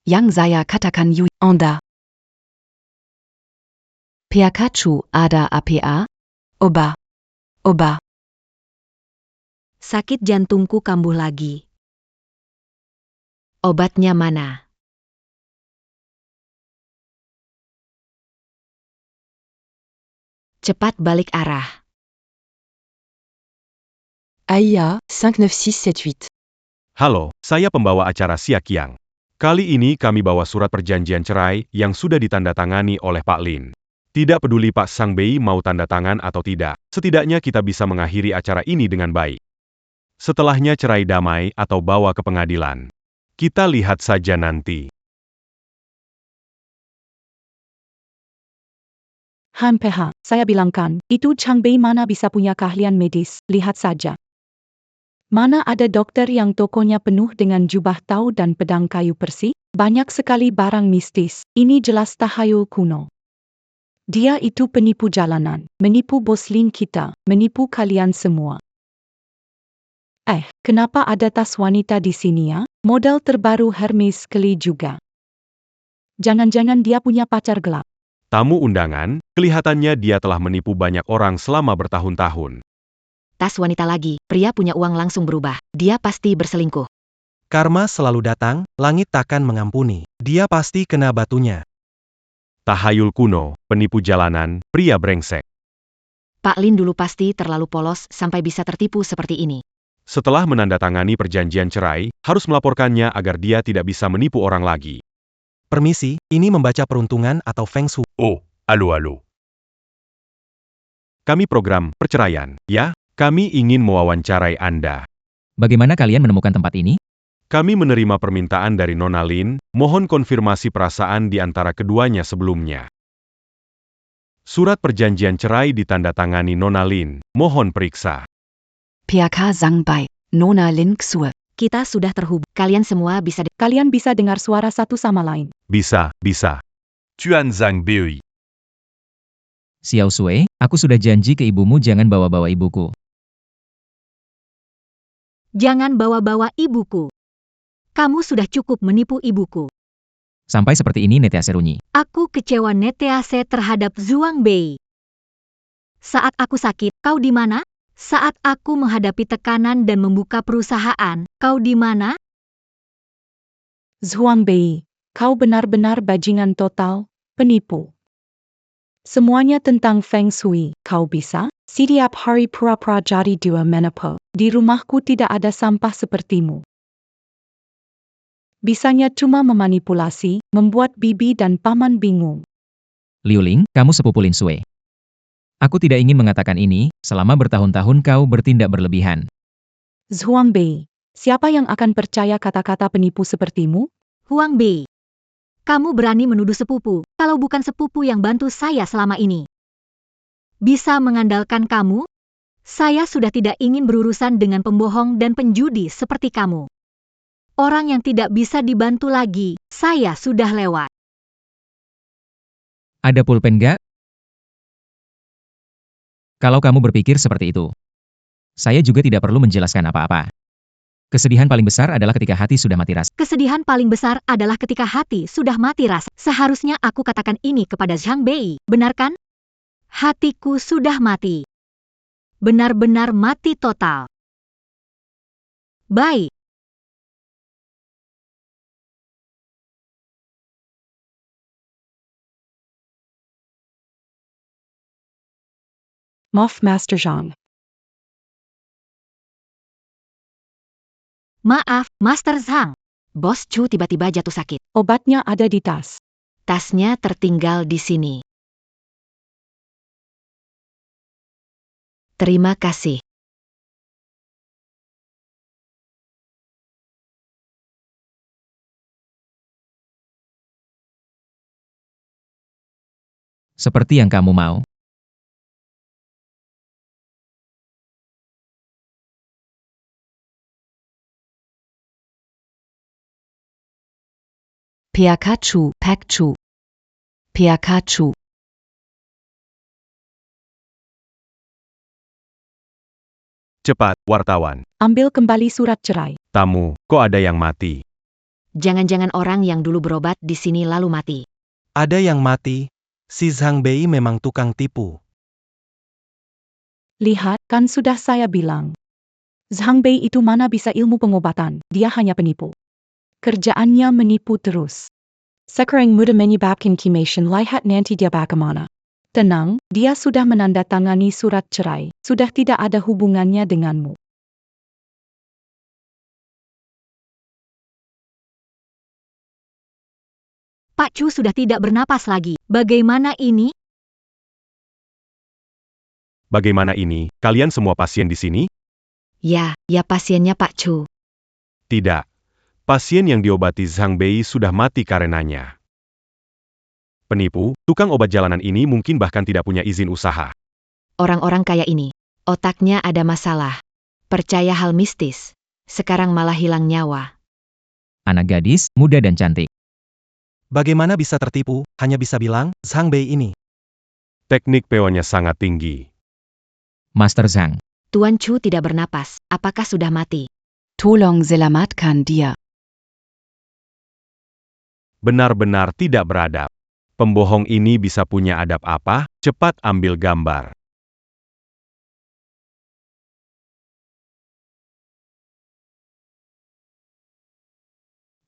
Yang saya katakan Yu Anda. Pikachu ada apa? Oba. Oba. Sakit jantungku kambuh lagi. Obatnya mana? Cepat balik arah. Aya, 59678. halo, saya pembawa acara Siakiang. Kali ini kami bawa surat perjanjian cerai yang sudah ditandatangani oleh Pak Lin. Tidak peduli Pak Sang Bei mau tanda tangan atau tidak, setidaknya kita bisa mengakhiri acara ini dengan baik. Setelahnya cerai damai atau bawa ke pengadilan. Kita lihat saja nanti. PH, saya bilangkan, itu Chang Bei mana bisa punya keahlian medis, lihat saja. Mana ada dokter yang tokonya penuh dengan jubah tau dan pedang kayu persi? Banyak sekali barang mistis, ini jelas tahayul kuno. Dia itu penipu jalanan, menipu bos Lin kita, menipu kalian semua. Kenapa ada tas wanita di sini ya? Model terbaru Hermes Kelly juga. Jangan-jangan dia punya pacar gelap. Tamu undangan, kelihatannya dia telah menipu banyak orang selama bertahun-tahun. Tas wanita lagi, pria punya uang langsung berubah. Dia pasti berselingkuh. Karma selalu datang, langit takkan mengampuni. Dia pasti kena batunya. Tahayul kuno, penipu jalanan, pria brengsek. Pak Lin dulu pasti terlalu polos sampai bisa tertipu seperti ini. Setelah menandatangani perjanjian cerai, harus melaporkannya agar dia tidak bisa menipu orang lagi. Permisi, ini membaca peruntungan atau Feng Shui. Oh, halo. Kami program perceraian, ya? Kami ingin mewawancarai Anda. Bagaimana kalian menemukan tempat ini? Kami menerima permintaan dari Nona Lin, mohon konfirmasi perasaan di antara keduanya sebelumnya. Surat perjanjian cerai ditandatangani Nona Lin, mohon periksa. PK Zhang Bei, Nona Lin Xue. Kita sudah terhubung. Kalian semua bisa Kalian bisa dengar suara satu sama lain. Bisa. Tuan Zhang Bei. Xiao Sui, aku sudah janji ke ibumu jangan bawa-bawa ibuku. Jangan bawa-bawa ibuku. Kamu sudah cukup menipu ibuku. Sampai seperti ini Netease runyi. Aku kecewa Netease terhadap Zhuang Bei. Saat aku sakit, kau di mana? Saat aku menghadapi tekanan dan membuka perusahaan, kau di mana? Zhuang Bei, kau benar-benar bajingan total, penipu. Semuanya tentang Feng Shui, kau bisa? Setiap hari pura-pura jadi dua menepo. Di rumahku tidak ada sampah sepertimu. Bisanya cuma memanipulasi, membuat bibi dan paman bingung. Liu Ling, kamu sepupu Lin Sui. Aku tidak ingin mengatakan ini, selama bertahun-tahun kau bertindak berlebihan. Zhuang Bei, siapa yang akan percaya kata-kata penipu sepertimu? Huang Bei. Kamu berani menuduh sepupu, kalau bukan sepupu yang bantu saya selama ini. Bisa mengandalkan kamu? Saya sudah tidak ingin berurusan dengan pembohong dan penjudi seperti kamu. Orang yang tidak bisa dibantu lagi, saya sudah lewat. Ada pulpen gak? Kalau kamu berpikir seperti itu, saya juga tidak perlu menjelaskan apa-apa. Kesedihan paling besar adalah ketika hati sudah mati rasa. Kesedihan paling besar adalah ketika hati sudah mati rasa. Seharusnya aku katakan ini kepada Zhang Bei, benar kan? Hatiku sudah mati. Benar-benar mati total. Baik. Maaf Master Zhang. Maaf, Master Zhang. Bos Chu tiba-tiba jatuh sakit. Obatnya ada di tas. Tasnya tertinggal di sini. Terima kasih. Seperti yang kamu mau. Pikachu, Pekchu. Pikachu. Cepat, wartawan. Ambil kembali surat cerai. Tamu, kok ada yang mati? Jangan-jangan orang yang dulu berobat di sini lalu mati. Ada yang mati. Si Zhang Bei memang tukang tipu. Lihat, kan sudah saya bilang. Zhang Bei itu mana bisa ilmu pengobatan, dia hanya penipu. Kerjaannya menipu terus. Sekarang mudah menyebabkan Kimation lihat nanti dia bagaimana. Tenang, dia sudah menandatangani surat cerai, sudah tidak ada hubungannya denganmu. Pak Chu sudah tidak bernapas lagi. Bagaimana ini? Bagaimana ini, kalian semua pasien di sini? Ya pasiennya Pak Chu. Tidak. Pasien yang diobati Zhang Bei sudah mati karenanya. Penipu, tukang obat jalanan ini mungkin bahkan tidak punya izin usaha. Orang-orang kaya ini, otaknya ada masalah. Percaya hal mistis. Sekarang malah hilang nyawa. Anak gadis, muda dan cantik. Bagaimana bisa tertipu, hanya bisa bilang, Zhang Bei ini. Teknik peonya sangat tinggi. Master Zhang. Tuan Chu tidak bernapas. Apakah sudah mati? Tolong selamatkan dia. Benar-benar tidak beradab. Pembohong ini bisa punya adab apa? Cepat ambil gambar.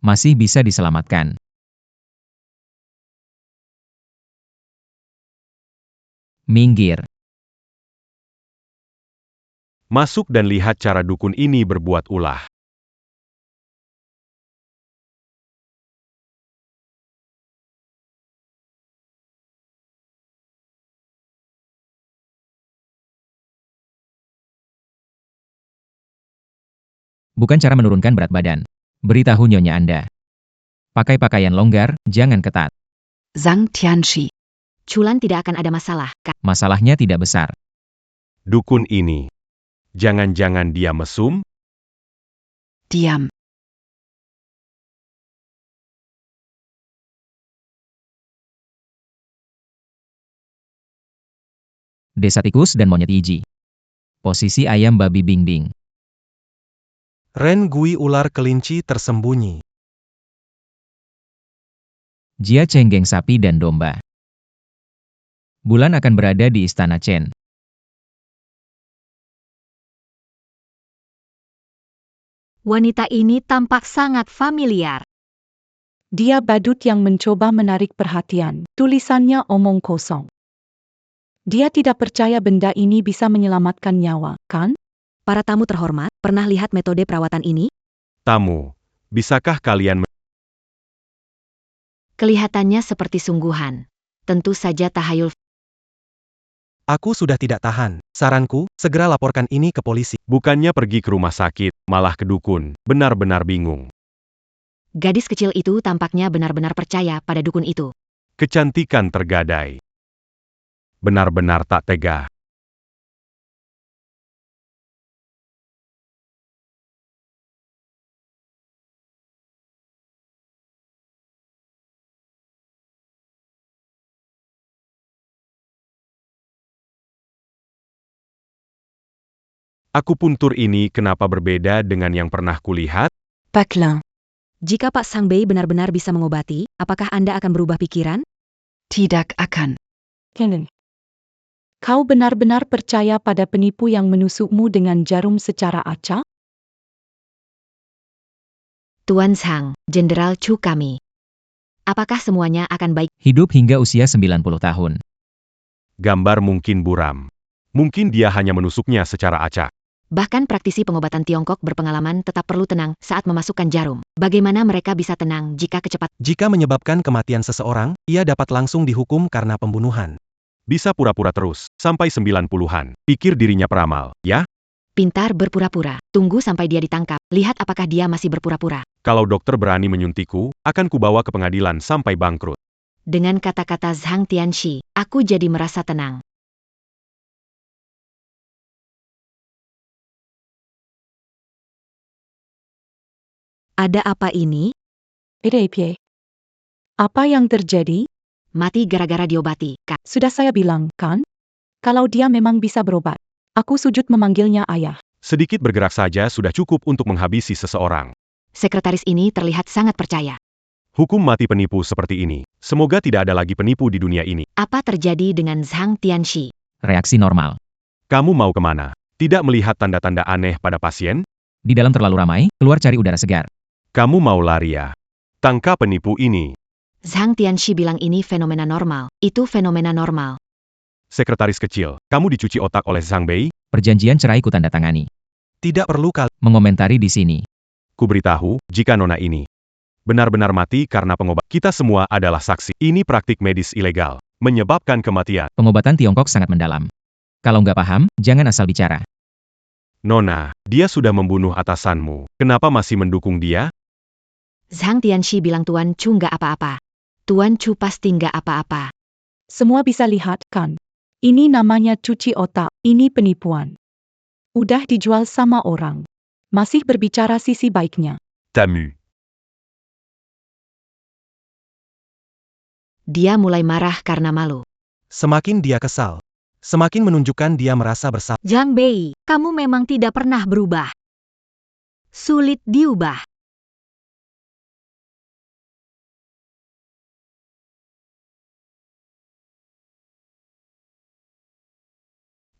Masih bisa diselamatkan. Minggir. Masuk dan lihat cara dukun ini berbuat ulah. Bukan cara menurunkan berat badan. Beritahu nyonya Anda. Pakai pakaian longgar, jangan ketat. Zhang Tianxi. Culan tidak akan ada masalah. Masalahnya tidak besar. Dukun ini. Jangan-jangan dia mesum? Diam. Desa tikus dan monyet Yiji. Posisi ayam babi Bing Bing. Ren Gui ular kelinci tersembunyi. Jia Cenggeng sapi dan domba. Bulan akan berada di istana Chen. Wanita ini tampak sangat familiar. Dia badut yang mencoba menarik perhatian. Tulisannya omong kosong. Dia tidak percaya benda ini bisa menyelamatkan nyawa, kan? Para tamu terhormat, pernah lihat metode perawatan ini? Tamu, bisakah kalian Kelihatannya seperti sungguhan. Tentu saja tahayul. Aku sudah tidak tahan. Saranku, segera laporkan ini ke polisi. bukannya pergi ke rumah sakit, malah ke dukun? Benar-benar bingung. Gadis kecil itu tampaknya benar-benar percaya pada dukun itu. Kecantikan tergadai. Benar-benar tak tega. Akupuntur ini kenapa berbeda dengan yang pernah kulihat? Baiklah. Jika Pak Sang Bei benar-benar bisa mengobati, apakah Anda akan berubah pikiran? Tidak akan. Kenan. Kau benar-benar percaya pada penipu yang menusukmu dengan jarum secara acak? Tuan Zhang, Jenderal Chu kami. Apakah semuanya akan baik? Hidup hingga usia 90 tahun. Gambar mungkin buram. Mungkin dia hanya menusuknya secara acak. Bahkan praktisi pengobatan Tiongkok berpengalaman tetap perlu tenang saat memasukkan jarum. Bagaimana mereka bisa tenang jika kecepatan? Jika menyebabkan kematian seseorang, ia dapat langsung dihukum karena pembunuhan. Bisa pura-pura terus, sampai 90-an. Pikir dirinya peramal, ya? Pintar berpura-pura. Tunggu sampai dia ditangkap. Lihat apakah dia masih berpura-pura. Kalau dokter berani menyuntikku, akan kubawa ke pengadilan sampai bangkrut. Dengan kata-kata Zhang Tianxi, aku jadi merasa tenang. Ada apa ini? Pie. Apa yang terjadi? Mati gara-gara diobati, Kak. Sudah saya bilang, kan? Kalau dia memang bisa berobat. Aku sujud memanggilnya ayah. Sedikit bergerak saja sudah cukup untuk menghabisi seseorang. Sekretaris ini terlihat sangat percaya. Hukum mati penipu seperti ini. Semoga tidak ada lagi penipu di dunia ini. Apa terjadi dengan Zhang Tianxi? Reaksi normal. Kamu mau kemana? Tidak melihat tanda-tanda aneh pada pasien? Di dalam terlalu ramai, keluar cari udara segar. Kamu mau lari ya? Tangkap penipu ini. Zhang Tianxi bilang ini fenomena normal. Itu fenomena normal. Sekretaris kecil, kamu dicuci otak oleh Zhang Bei? Perjanjian cerai ku tanda tangani. Tidak perlu Mengomentari di sini. Kuberitahu, jika nona ini benar-benar mati karena pengobat. Kita semua adalah saksi. Ini praktik medis ilegal. Menyebabkan kematian. Pengobatan Tiongkok sangat mendalam. Kalau nggak paham, jangan asal bicara. Nona, dia sudah membunuh atasanmu. Kenapa masih mendukung dia? Zhang Tianxi bilang Tuan Chu nggak apa-apa. Tuan Chu pasti nggak apa-apa. Semua bisa lihat, kan? Ini namanya cuci otak, ini penipuan. Udah dijual sama orang. Masih berbicara sisi baiknya. Tamu. Dia mulai marah karena malu. Semakin dia kesal, semakin menunjukkan dia merasa bersalah. Zhang Bei, kamu memang tidak pernah berubah. Sulit diubah.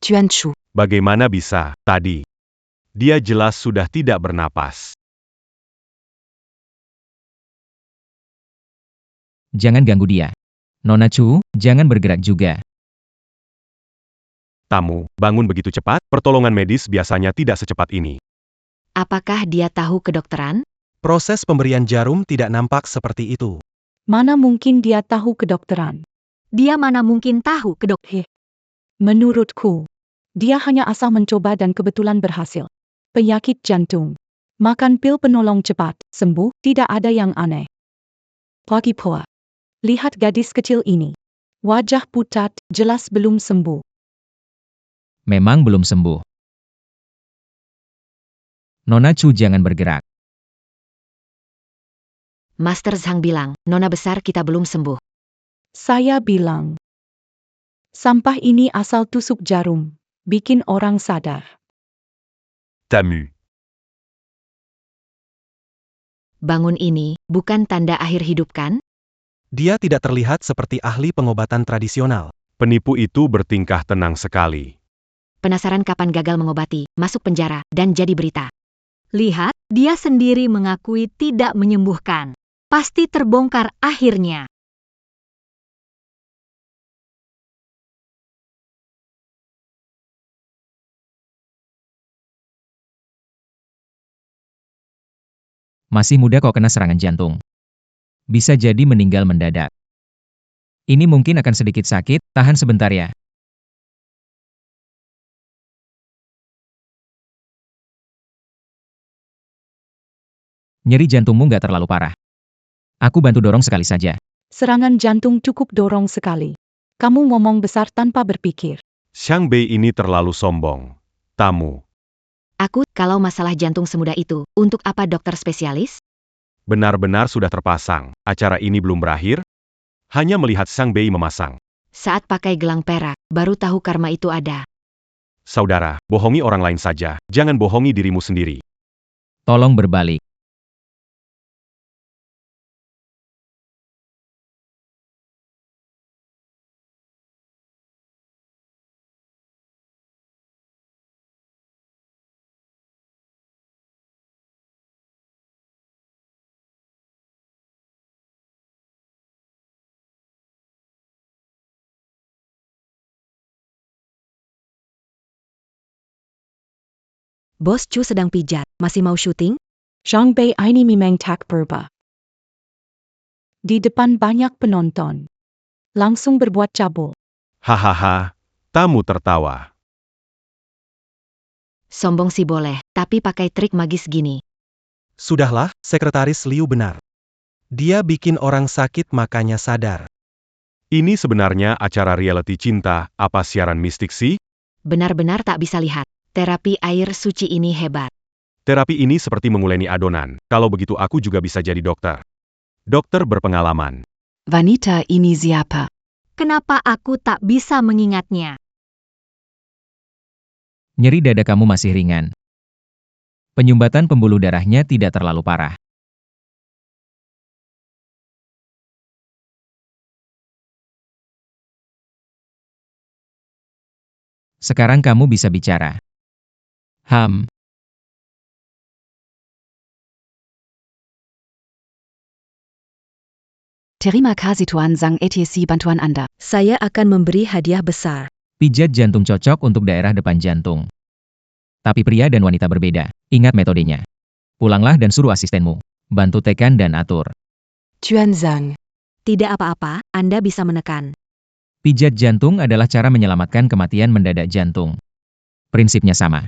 Tuan Chu. Bagaimana bisa, tadi? Dia jelas sudah tidak bernapas. Jangan ganggu dia. Nona Chu, jangan bergerak juga. Tamu, bangun begitu cepat, pertolongan medis biasanya tidak secepat ini. Apakah dia tahu kedokteran? Proses pemberian jarum tidak nampak seperti itu. Mana mungkin dia tahu kedokteran? Dia mana mungkin tahu kedokteran? Menurutku, dia hanya asal mencoba dan kebetulan berhasil. Penyakit jantung. Makan pil penolong cepat, sembuh, tidak ada yang aneh. Pagi poa. Lihat gadis kecil ini. Wajah pucat, jelas belum sembuh. Memang belum sembuh. Nona Chu jangan bergerak. Master Zhang bilang, Nona besar kita belum sembuh. Saya bilang. Sampah ini asal tusuk jarum. Bikin orang sadar. Tamu. Bangun ini bukan tanda akhir hidup kan? Dia tidak terlihat seperti ahli pengobatan tradisional. Penipu itu bertingkah tenang sekali. Penasaran kapan gagal mengobati, masuk penjara, dan jadi berita. Lihat, dia sendiri mengakui tidak menyembuhkan. Pasti terbongkar akhirnya. Masih muda kok kena serangan jantung. Bisa jadi meninggal mendadak. Ini mungkin akan sedikit sakit, tahan sebentar ya. Nyeri jantungmu nggak terlalu parah. Aku bantu dorong sekali saja. Serangan jantung cukup dorong sekali. Kamu ngomong besar tanpa berpikir. Xiang Bei ini terlalu sombong. Tamu. Kalau masalah jantung semudah itu, untuk apa dokter spesialis? Benar-benar sudah terpasang. Acara ini belum berakhir. Hanya melihat Xiang Bei memasang. Saat pakai gelang perak, baru tahu karma itu ada. Saudara, bohongi orang lain saja. Jangan bohongi dirimu sendiri. Tolong berbalik. Bos Chu sedang pijat, masih mau syuting? Xiang Bei ini memang tak berubah. Di depan banyak penonton. Langsung berbuat cabul. Hahaha, tamu tertawa. Sombong sih boleh, tapi pakai trik magis gini. Sudahlah, Sekretaris Liu benar. Dia bikin orang sakit makanya sadar. Ini sebenarnya acara reality cinta, apa siaran mistik sih? Benar-benar tak bisa lihat. Terapi air suci ini hebat. Terapi ini seperti menguleni adonan. Kalau begitu aku juga bisa jadi dokter. Dokter berpengalaman. Wanita ini siapa? Kenapa aku tak bisa mengingatnya? Nyeri dada kamu masih ringan. Penyumbatan pembuluh darahnya tidak terlalu parah. Sekarang kamu bisa bicara. Terima kasih Tuan Zhang ETC bantuan Anda. Saya akan memberi hadiah besar. Pijat jantung cocok untuk daerah depan jantung. Tapi pria dan wanita berbeda. Ingat metodenya. Pulanglah dan suruh asistenmu. Bantu tekan dan atur. Tuan Zhang. Tidak apa-apa, Anda bisa menekan. Pijat jantung adalah cara menyelamatkan kematian mendadak jantung. Prinsipnya sama.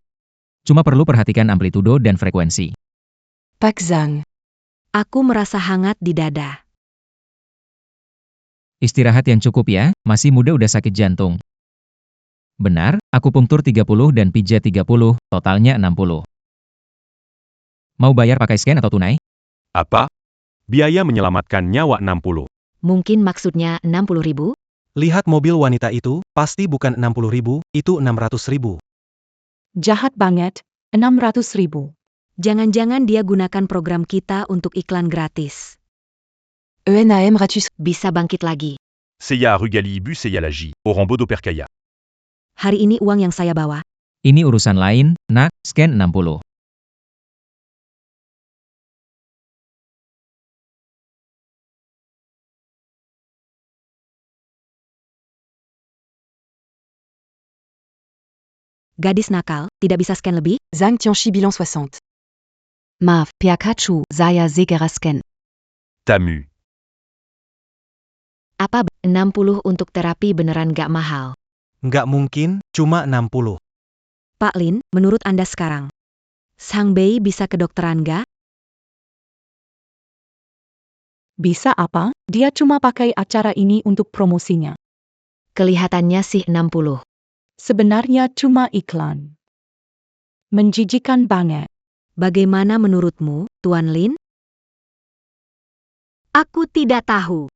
Cuma perlu perhatikan amplitudo dan frekuensi. Pak Zhang. Aku merasa hangat di dada. Istirahat yang cukup ya, masih muda udah sakit jantung. Benar, akupunktur 30 dan pijat 30, totalnya 60. Mau bayar pakai scan atau tunai? Apa? Biaya menyelamatkan nyawa 60. Mungkin maksudnya 60.000? Lihat mobil wanita itu, pasti bukan 60.000, itu 600.000. Jahat banget, 600.000. Jangan-jangan dia gunakan program kita untuk iklan gratis. ENAM Ratus. Bisa bangkit lagi. Seya Rugali Bus Seya Laji, au Rambo d'Opercaya. Hari ini uang yang saya bawa. Ini urusan lain, nak, scan 60. Gadis nakal, tidak bisa scan lebih? Zhang Tianxi bilan 60. Maaf, Pikachu, saya segera scan. Tamu. Apa 60 untuk terapi beneran gak mahal? Nggak mungkin, cuma 60. Pak Lin, menurut Anda sekarang, Xiang Bei bisa ke dokteran nggak? Bisa apa? Dia cuma pakai acara ini untuk promosinya. Kelihatannya sih 60. Sebenarnya cuma iklan. Menjijikan banget. Bagaimana menurutmu, Tuan Lin? Aku tidak tahu.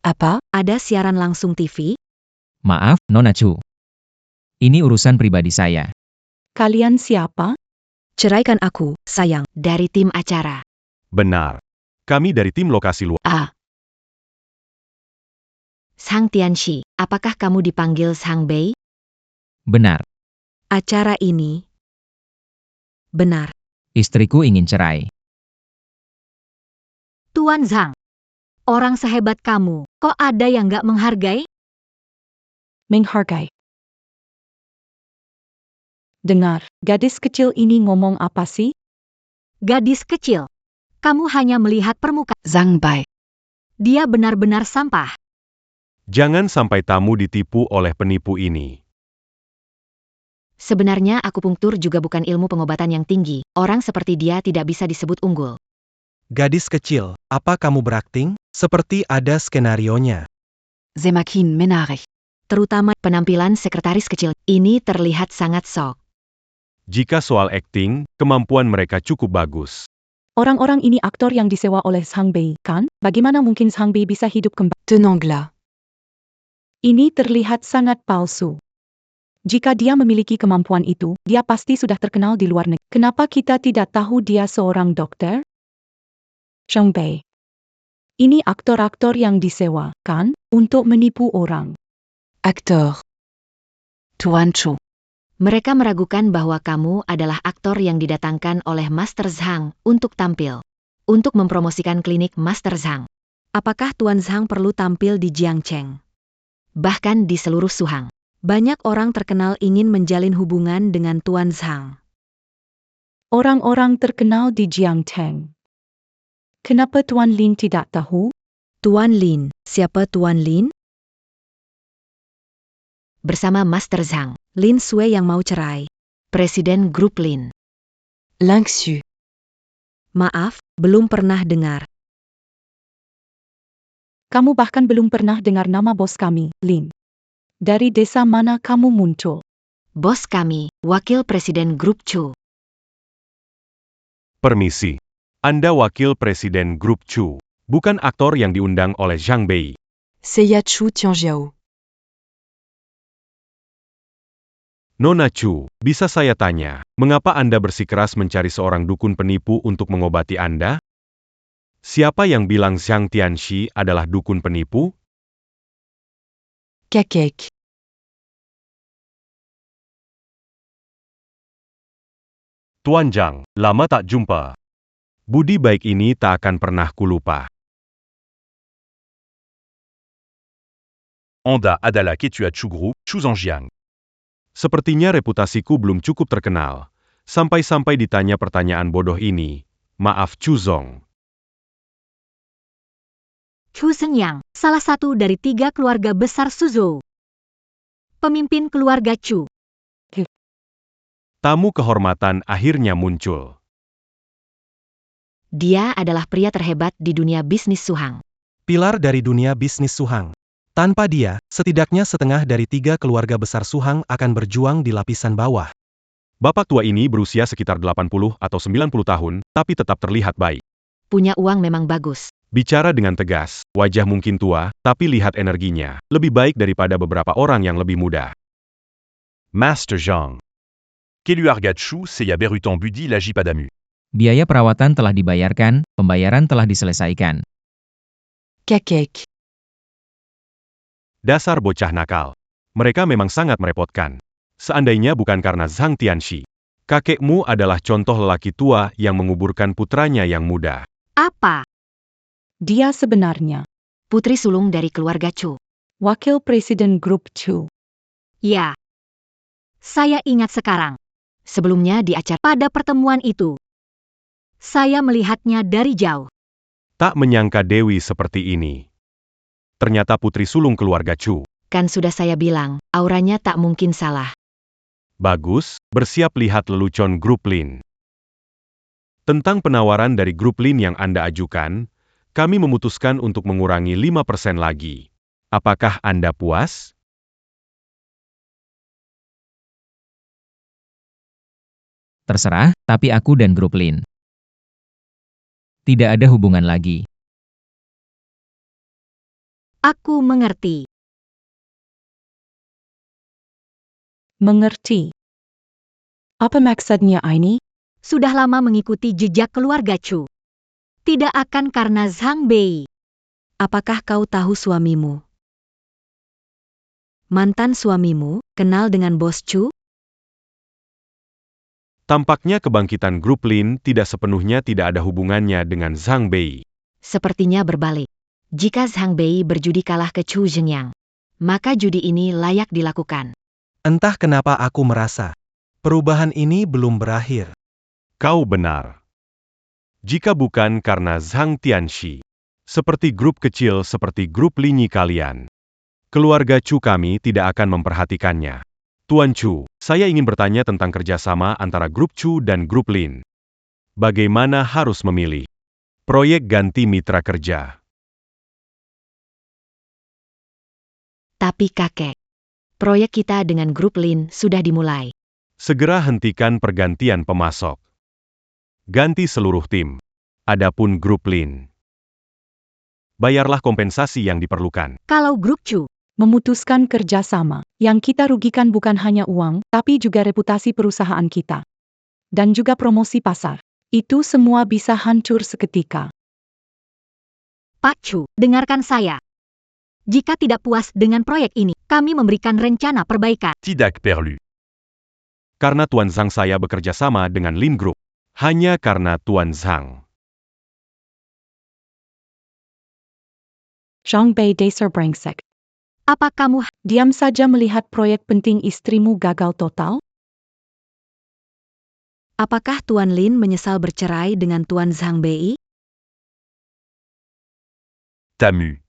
Apa? Ada siaran langsung TV? Maaf, Nona Chu. Ini urusan pribadi saya. Kalian siapa? Ceraikan aku, sayang. Dari tim acara. Benar. Kami dari tim lokasi luar. Zhang Tianxi, apakah kamu dipanggil Zhang Bei? Benar. Acara ini. Benar. Istriku ingin cerai. Tuan Zhang. Orang sehebat kamu, kok ada yang gak menghargai? Menghargai. Dengar, gadis kecil ini ngomong apa sih? Gadis kecil. Kamu hanya melihat permukaan. Zhang Bai. Dia benar-benar sampah. Jangan sampai tamu ditipu oleh penipu ini. Sebenarnya akupunktur juga bukan ilmu pengobatan yang tinggi. Orang seperti dia tidak bisa disebut unggul. Gadis kecil, apa kamu berakting? Seperti ada skenarionya. Semakin menarik. Terutama penampilan sekretaris kecil. Ini terlihat sangat sok. Jika soal akting, kemampuan mereka cukup bagus. Orang-orang ini aktor yang disewa oleh Zhang Bei, kan? Bagaimana mungkin Zhang Bei bisa hidup kembali? Tenanglah. Ini terlihat sangat palsu. Jika dia memiliki kemampuan itu, dia pasti sudah terkenal di luar negeri. Kenapa kita tidak tahu dia seorang dokter? Zhang Bei. Ini aktor-aktor yang disewa, kan? Untuk menipu orang. Aktor. Tuan Chu. Mereka meragukan bahwa kamu adalah aktor yang didatangkan oleh Master Zhang untuk tampil. Untuk mempromosikan klinik Master Zhang. Apakah Tuan Zhang perlu tampil di Jiangcheng? Bahkan di seluruh Suhang. Banyak orang terkenal ingin menjalin hubungan dengan Tuan Zhang. Orang-orang terkenal di Jiangcheng. Kenapa Tuan Lin tidak tahu? Tuan Lin. Siapa Tuan Lin? Bersama Master Zhang. Lin Sui yang mau cerai. Presiden grup Lin. Lingxu. Maaf, belum pernah dengar. Kamu bahkan belum pernah dengar nama bos kami, Lin. Dari desa mana kamu muncul? Bos kami, wakil presiden grup Chu. Permisi. Anda wakil presiden grup Chu, bukan aktor yang diundang oleh Zhang Bei. Seiya Chu Tianjiao. Nona Chu, bisa saya tanya, mengapa Anda bersikeras mencari seorang dukun penipu untuk mengobati Anda? Siapa yang bilang Zhang Tianxi adalah dukun penipu? Kakek. Tuan Zhang, lama tak jumpa. Budi baik ini tak akan pernah kulupa. Anda adalah ketua Chu Group, Chu Zhangjiang. Sepertinya reputasiku belum cukup terkenal. Sampai-sampai ditanya pertanyaan bodoh ini. Maaf Chu Zong. Chu Shenyang, salah satu dari 3 keluarga besar Suzhou. Pemimpin keluarga Chu. Tamu kehormatan akhirnya muncul. Dia adalah pria terhebat di dunia bisnis Suhang. Pilar dari dunia bisnis Suhang. Tanpa dia, setidaknya setengah dari 3 keluarga besar Suhang akan berjuang di lapisan bawah. Bapak tua ini berusia sekitar 80 atau 90 tahun, tapi tetap terlihat baik. Punya uang memang bagus. Bicara dengan tegas, wajah mungkin tua, tapi lihat energinya, lebih baik daripada beberapa orang yang lebih muda. Master Zhang. Keluarga Chu Seiya Berutan Budi Laji Padamu. Biaya perawatan telah dibayarkan, pembayaran telah diselesaikan. Kakek. Dasar bocah nakal. Mereka memang sangat merepotkan. Seandainya bukan karena Zhang Tianxi. Kakekmu adalah contoh lelaki tua yang menguburkan putranya yang muda. Apa? Dia sebenarnya Putri sulung dari keluarga Chu. wakil presiden grup Chu. Ya. Saya ingat sekarang. Sebelumnya di acara pada pertemuan itu. Saya melihatnya dari jauh. Tak menyangka Dewi seperti ini. Ternyata putri sulung keluarga Chu. Kan sudah saya bilang, auranya tak mungkin salah. Bagus, bersiap lihat lelucon grup Lin. Tentang penawaran dari grup Lin yang Anda ajukan, kami memutuskan untuk mengurangi 5% lagi. Apakah Anda puas? Terserah, tapi aku dan grup Lin tidak ada hubungan lagi. Aku mengerti. Mengerti. Apa maksudnya ini? sudah lama mengikuti jejak keluarga Chu. Tidak akan karena Zhang Bei. Apakah kau tahu suamimu? Mantan suamimu kenal dengan bos Chu? Tampaknya kebangkitan grup Lin tidak sepenuhnya tidak ada hubungannya dengan Zhang Bei. Sepertinya berbalik. Jika Zhang Bei berjudi kalah ke Chu Zhengyang, maka judi ini layak dilakukan. Entah kenapa aku merasa perubahan ini belum berakhir. Kau benar. Jika bukan karena Zhang Tianxi, seperti grup kecil seperti grup Linyi kalian, keluarga Chu kami tidak akan memperhatikannya. Tuan Chu, saya ingin bertanya tentang kerjasama antara grup Chu dan grup Lin. Bagaimana harus memilih? Proyek ganti mitra kerja. Tapi kakek, proyek kita dengan grup Lin sudah dimulai. Segera hentikan pergantian pemasok. Ganti seluruh tim. Adapun grup Lin, bayarlah kompensasi yang diperlukan. Kalau grup Chu Memutuskan kerjasama, yang kita rugikan bukan hanya uang, tapi juga reputasi perusahaan kita. Dan juga promosi pasar. Itu semua bisa hancur seketika. Pak Chu, dengarkan saya. Jika tidak puas dengan proyek ini, kami memberikan rencana perbaikan. Tidak perlu. Karena Tuan Zhang saya bekerja sama dengan Lin Group. Hanya karena Tuan Zhang. Zhang Bei dasar brengsek. Apa kamu Diam saja melihat proyek penting istrimu gagal total? Apakah Tuan Lin menyesal bercerai dengan Tuan Zhang Bei? Tamu.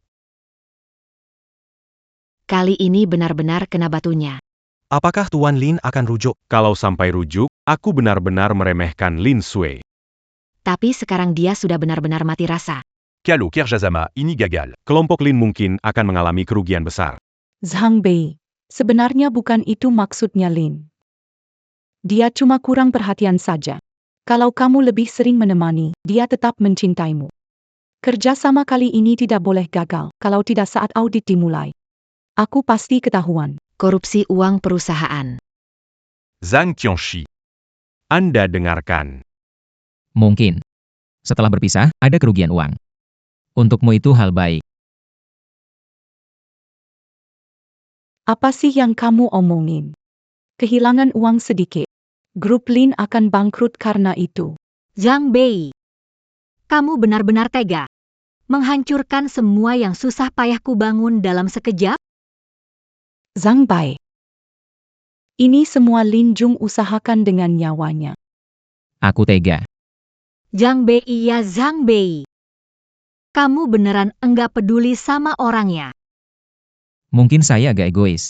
kali ini benar-benar kena batunya? Apakah Tuan Lin akan rujuk? Kalau sampai rujuk, aku benar-benar meremehkan Lin Sui. Tapi sekarang dia sudah benar-benar mati rasa. Kalo Kerjasama ini gagal. Kelompok Lin mungkin akan mengalami kerugian besar. Zhang Bei, sebenarnya bukan itu maksudnya Lin. Dia cuma kurang perhatian saja. Kalau kamu lebih sering menemani, dia tetap mencintaimu. Kerjasama kali ini tidak boleh gagal, kalau tidak saat audit dimulai. Aku pasti ketahuan. Korupsi uang perusahaan. Zhang Tianxi. Anda dengarkan. Mungkin. Setelah berpisah, ada kerugian uang. Untukmu itu hal baik. Apa sih yang kamu omongin? Kehilangan uang sedikit. Grup Lin akan bangkrut karena itu. Zhang Bei, kamu benar-benar tega. Menghancurkan semua yang susah payah kubangun dalam sekejap? Zhang Bei. Ini semua Lin Jung usahakan dengan nyawanya. Aku tega. Zhang Bei ya Zhang Bei. Kamu beneran enggak peduli sama orangnya. Mungkin saya agak egois.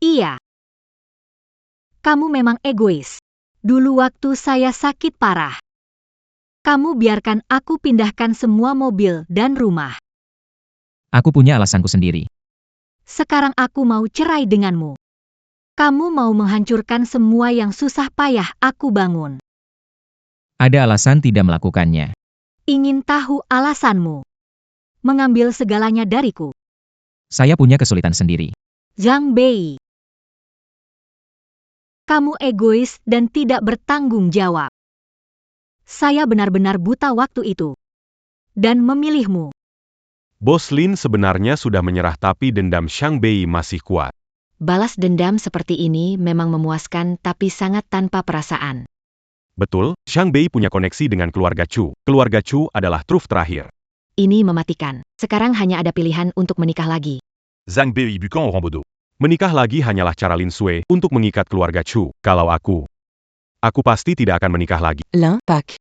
Iya. Kamu memang egois. Dulu waktu saya sakit parah, kamu biarkan aku pindahkan semua mobil dan rumah. Aku punya alasanku sendiri. Sekarang aku mau cerai denganmu. Kamu mau menghancurkan semua yang susah payah aku bangun. Ada alasan tidak melakukannya. Ingin tahu alasanmu? Mengambil segalanya dariku. Saya punya kesulitan sendiri. Zhang Bei. Kamu egois dan tidak bertanggung jawab. Saya benar-benar buta waktu itu. Dan memilihmu. Bos Lin sebenarnya sudah menyerah tapi dendam Zhang Bei masih kuat. Balas dendam seperti ini memang memuaskan tapi sangat tanpa perasaan. Betul, Zhang Bei punya koneksi dengan keluarga Chu. Keluarga Chu adalah truf terakhir. Ini mematikan. Sekarang hanya ada pilihan untuk menikah lagi. Zhang Bei bukan orang bodoh. Menikah lagi hanyalah cara Lin Sui untuk mengikat keluarga Chu. Kalau aku pasti tidak akan menikah lagi. Pak.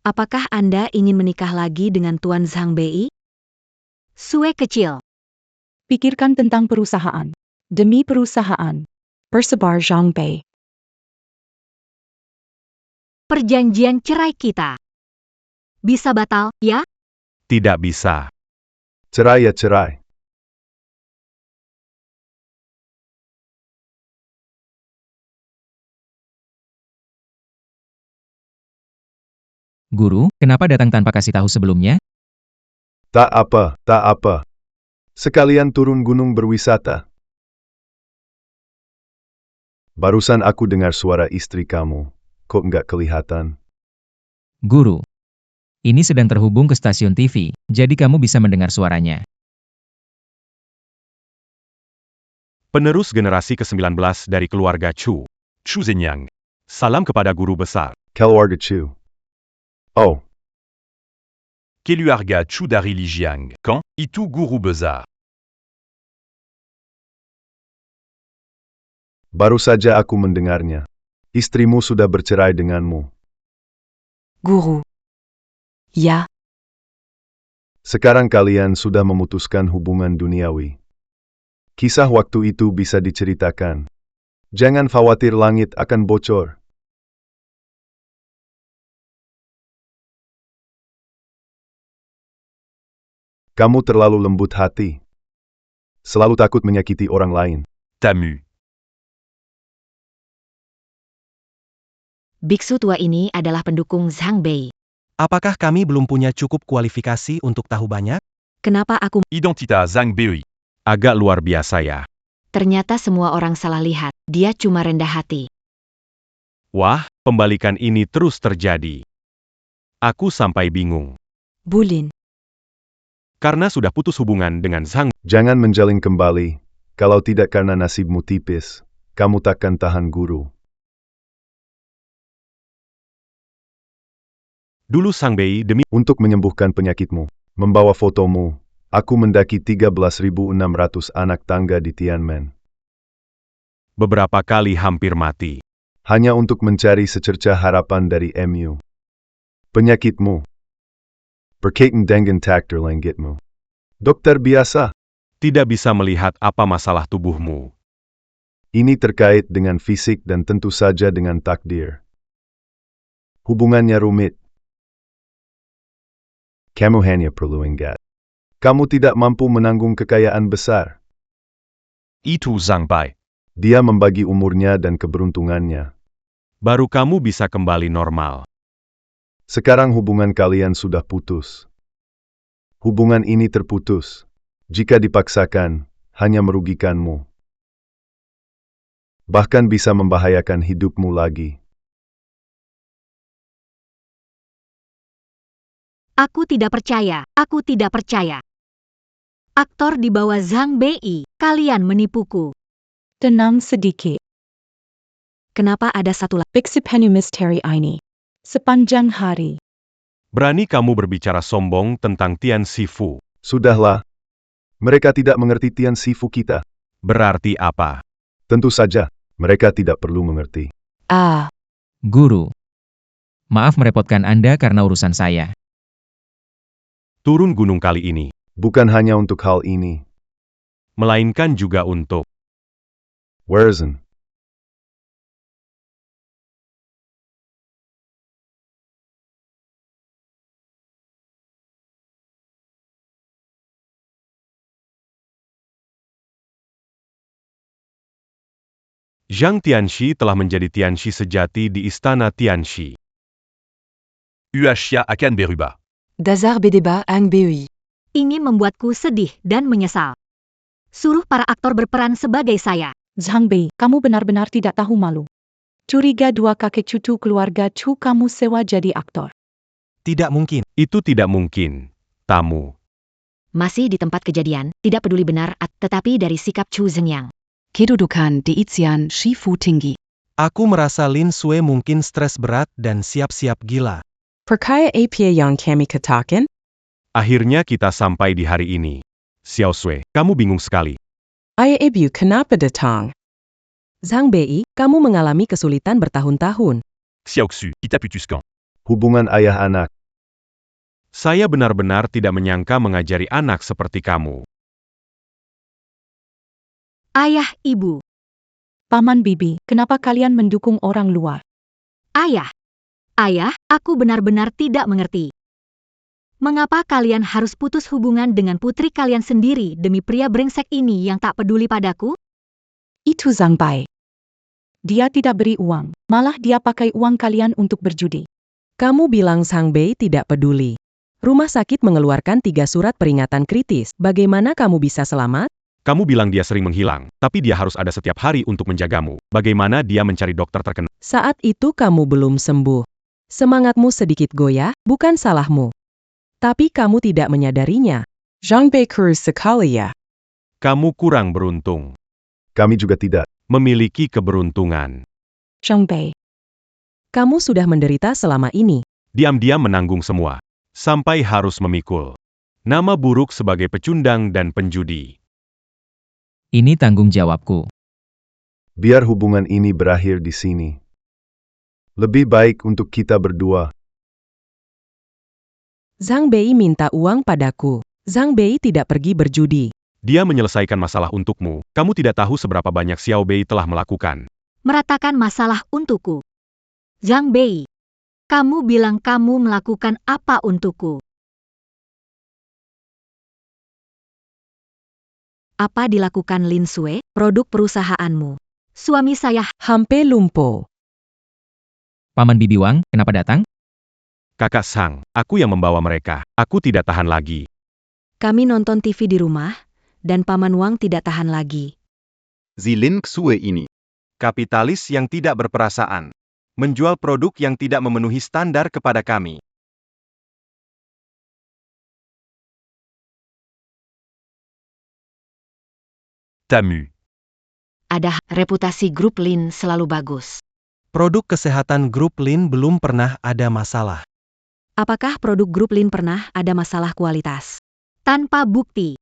Apakah Anda ingin menikah lagi dengan Tuan Zhang Bei? Sue kecil. Pikirkan tentang perusahaan. Demi perusahaan. Persebar Zhang Bei. Perjanjian cerai kita. Bisa batal, ya? Tidak bisa. Cerai ya cerai. Guru, kenapa datang tanpa kasih tahu sebelumnya? Tak apa, tak apa. Sekalian turun gunung berwisata. Barusan aku dengar suara istri kamu. kok nggak kelihatan? Guru. Ini sedang terhubung ke stasiun TV, jadi kamu bisa mendengar suaranya. Penerus generasi ke-19 dari keluarga Chu. Chu Zenyang. Salam kepada guru besar. Keluarga Chu. Oh, Keluarga Chu dari Lijiang. Quand? Itu guru besar. baru saja aku mendengarnya. Istrimu sudah bercerai denganmu. Guru. Ya, Sekarang kalian sudah memutuskan hubungan duniawi. Kisah waktu itu bisa diceritakan. Jangan khawatir langit akan bocor. Kamu terlalu lembut hati. Selalu takut menyakiti orang lain. Tamu. Biksu tua ini adalah pendukung Zhang Bei. Apakah kami belum punya cukup kualifikasi untuk tahu banyak? Kenapa aku... Identitas Zhang Bei. Agak luar biasa ya. Ternyata semua orang salah lihat. Dia cuma rendah hati. Wah, pembalikan ini terus terjadi. Aku sampai bingung. Bulin. Karena sudah putus hubungan dengan Zhang. Jangan menjalin kembali. Kalau tidak karena nasibmu tipis, kamu takkan tahan guru. Dulu Zhang Bei demi Untuk menyembuhkan penyakitmu, membawa fotomu, aku mendaki 13.600 anak tangga di Tianmen. beberapa kali hampir mati. Hanya untuk mencari secercah harapan dari MU. Penyakitmu. Berkaitan dengan takdir langgitmu. Dokter biasa. Tidak bisa melihat apa masalah tubuhmu. Ini terkait dengan fisik dan tentu saja dengan takdir. Hubungannya rumit. Kamu hanya perlu ingat. Kamu tidak mampu menanggung kekayaan besar. Itu Zhang Bei. Dia membagi umurnya dan keberuntungannya. Baru kamu bisa kembali normal. Sekarang hubungan kalian sudah putus. Hubungan ini terputus. Jika dipaksakan, hanya merugikanmu. Bahkan bisa membahayakan hidupmu lagi. Aku tidak percaya. Aku tidak percaya. Aktor di bawah Zhang Bei, kalian menipuku. Tenang sedikit. Kenapa ada satu lagi? Fiksi penyu misteri ini. Sepanjang hari. Berani kamu berbicara sombong tentang Tian Sifu. Sudahlah. Mereka tidak mengerti Tian Sifu kita. Berarti apa? Tentu saja, mereka tidak perlu mengerti. Guru. Maaf merepotkan Anda karena urusan saya. Turun gunung kali ini. Bukan hanya untuk hal ini. Melainkan juga untuk Werzen. Zhang Tianxi telah menjadi Tianxi sejati di Istana Tianxi. Uashia akan berubah. Dazar Bedeba Ang Beui. Ini membuatku sedih dan menyesal. Suruh para aktor berperan sebagai saya. Zhang Bei, kamu benar-benar tidak tahu malu. Curiga dua kakek cucu keluarga Chu kamu sewa jadi aktor. Tidak mungkin. Itu tidak mungkin. Tamu. Masih di tempat kejadian, tidak peduli benar tetapi dari sikap Chu Zenyang. Kedudukan di Itzian Shifu tinggi. Aku merasa Lin Sui mungkin stres berat dan siap-siap gila. Perkaya apa yang kami katakan? Akhirnya kita sampai di hari ini. Xiao Sui, kamu bingung sekali. Ayah ibu kenapa datang? Zhang Bei, kamu mengalami kesulitan bertahun-tahun. Xiaoxu, kita putuskan. Hubungan ayah anak. Saya benar-benar tidak menyangka mengajari anak seperti kamu. Ayah, ibu. Paman Bibi, kenapa kalian mendukung orang luar? Ayah. Ayah, aku benar-benar tidak mengerti. Mengapa kalian harus putus hubungan dengan putri kalian sendiri demi pria brengsek ini yang tak peduli padaku? Itu Zhang Bei. Dia tidak beri uang, malah dia pakai uang kalian untuk berjudi. Kamu bilang Zhang Bei tidak peduli. Rumah sakit mengeluarkan 3 surat peringatan kritis. Bagaimana kamu bisa selamat? Kamu bilang dia sering menghilang, tapi dia harus ada setiap hari untuk menjagamu. Bagaimana dia mencari dokter terkenal? Saat itu kamu belum sembuh. Semangatmu sedikit goyah, bukan salahmu. Tapi kamu tidak menyadarinya. Zhang Bei kurus sekali ya. Kamu kurang beruntung. Kami juga tidak. Memiliki keberuntungan. Zhang Bei. Kamu sudah menderita selama ini. Diam-diam menanggung semua. Sampai harus memikul nama buruk sebagai pecundang dan penjudi. Ini tanggung jawabku. Biar hubungan ini berakhir di sini. Lebih baik untuk kita berdua. Zhang Bei minta uang padaku. Zhang Bei tidak pergi berjudi. Dia menyelesaikan masalah untukmu. Kamu tidak tahu seberapa banyak Xiao Bei telah melakukan. Meratakan masalah untukku. Zhang Bei, kamu bilang kamu melakukan apa untukku? Apa dilakukan Lin Sui, produk perusahaanmu? Suami saya Hampir lumpuh. Paman Bibi Wang, kenapa datang? Kakak Sang, aku yang membawa mereka. Aku tidak tahan lagi. Kami nonton TV di rumah, dan Paman Wang tidak tahan lagi. Zilin Xue ini. Kapitalis yang tidak berperasaan. Menjual produk yang tidak memenuhi standar kepada kami. Tamu. Ada reputasi grup Lin selalu bagus. Produk kesehatan grup Lin belum pernah ada masalah. Apakah produk grup Lin pernah ada masalah kualitas? tanpa bukti.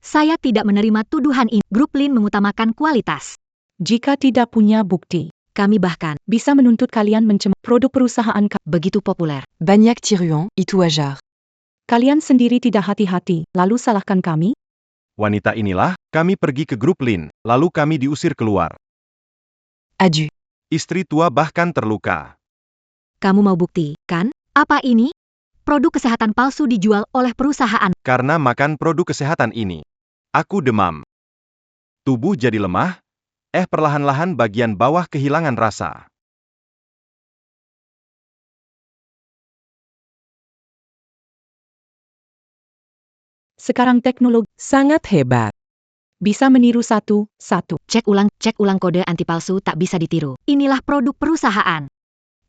Saya tidak menerima tuduhan ini. Grup Lin mengutamakan kualitas. Jika tidak punya bukti, Kami bahkan bisa menuntut kalian mencemar produk perusahaan begitu populer. Banyak Tyrion, itu wajar. Kalian sendiri tidak hati-hati, lalu salahkan kami? Wanita inilah, kami pergi ke grup Lin, lalu kami diusir keluar. Adieu. Istri tua bahkan terluka. Kamu mau bukti, kan? Apa ini? Produk kesehatan palsu dijual oleh perusahaan. Karena makan produk kesehatan ini. Aku demam. Tubuh jadi lemah, perlahan-lahan bagian bawah kehilangan rasa. Sekarang teknologi Sangat hebat. bisa meniru satu-satu. Cek ulang kode anti palsu tak bisa ditiru. Inilah produk perusahaan.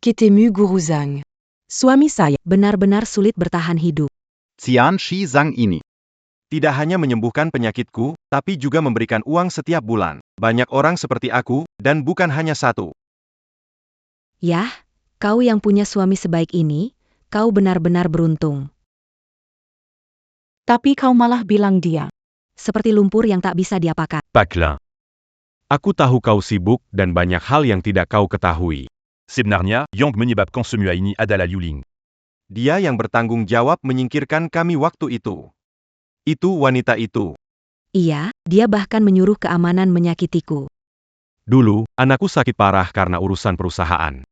Ketemu Guru Zhang. Suami saya Benar-benar sulit bertahan hidup. Xian Shi Zhang ini. Tidak hanya menyembuhkan penyakitku, tapi juga memberikan uang setiap bulan. Banyak orang seperti aku, dan bukan hanya satu. Yah, kau yang punya suami sebaik ini, kau benar-benar beruntung. Tapi kau malah bilang dia. Seperti lumpur yang tak bisa diapakan. Paclin. Aku tahu kau sibuk dan banyak hal yang tidak kau ketahui. Sebnarnia, Yang menyebabkan semua ini adalah Yuling. Dia yang bertanggung jawab menyingkirkan kami waktu itu. Itu wanita itu. Iya, dia bahkan menyuruh keamanan menyakitiku. Dulu, anakku sakit parah karena urusan perusahaan.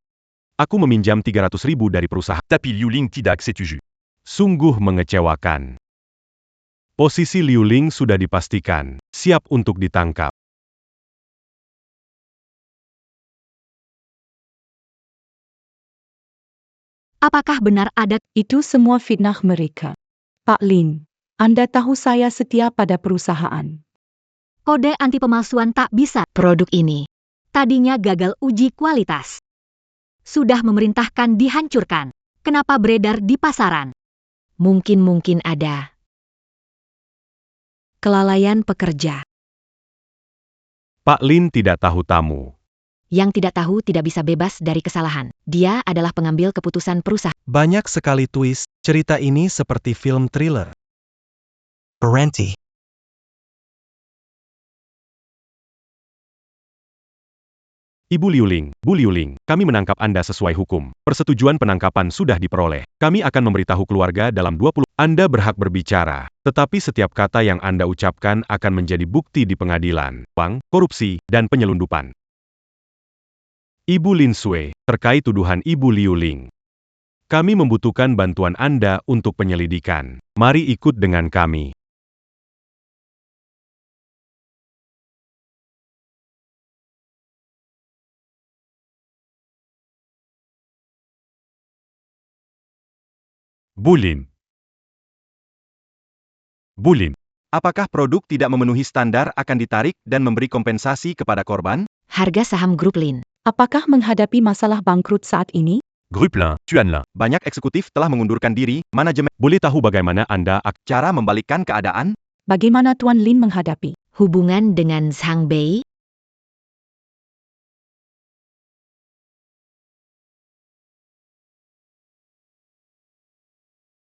Aku meminjam 300.000 dari perusahaan. Tapi Yuling tidak setuju. Sungguh mengecewakan. Posisi Liu Ling sudah dipastikan, siap untuk ditangkap. Apakah benar ada Itu semua fitnah mereka. Pak Lin, Anda tahu saya setia pada perusahaan. kode anti pemalsuan tak bisa? Produk ini. Tadinya gagal uji kualitas. Sudah memerintahkan dihancurkan. Kenapa beredar di pasaran? Mungkin ada. Kelalaian pekerja. Pak Lin tidak tahu tamu. Yang tidak tahu tidak bisa bebas dari kesalahan. Dia adalah pengambil keputusan perusahaan. Banyak sekali twist, cerita ini seperti film thriller. Parenti. Ibu Liu Ling, Bu Liu Ling, kami menangkap Anda sesuai hukum. Persetujuan penangkapan sudah diperoleh. Kami akan memberitahu keluarga dalam 20. Anda berhak berbicara, tetapi setiap kata yang Anda ucapkan akan menjadi bukti di pengadilan, uang, korupsi, dan penyelundupan. Ibu Lin Sui, terkait tuduhan Ibu Liu Ling. Kami membutuhkan bantuan Anda untuk penyelidikan. Mari ikut dengan kami. Bulin. Bulin. Apakah produk tidak memenuhi standar akan ditarik dan memberi kompensasi kepada korban? Harga saham grup Lin. Apakah menghadapi masalah bangkrut saat ini? Gruplin, Tuanlin. Banyak eksekutif telah mengundurkan diri, manajemen. Boleh tahu bagaimana Anda Cara membalikkan keadaan? Bagaimana Tuan Lin menghadapi? Hubungan dengan Zhang Bei.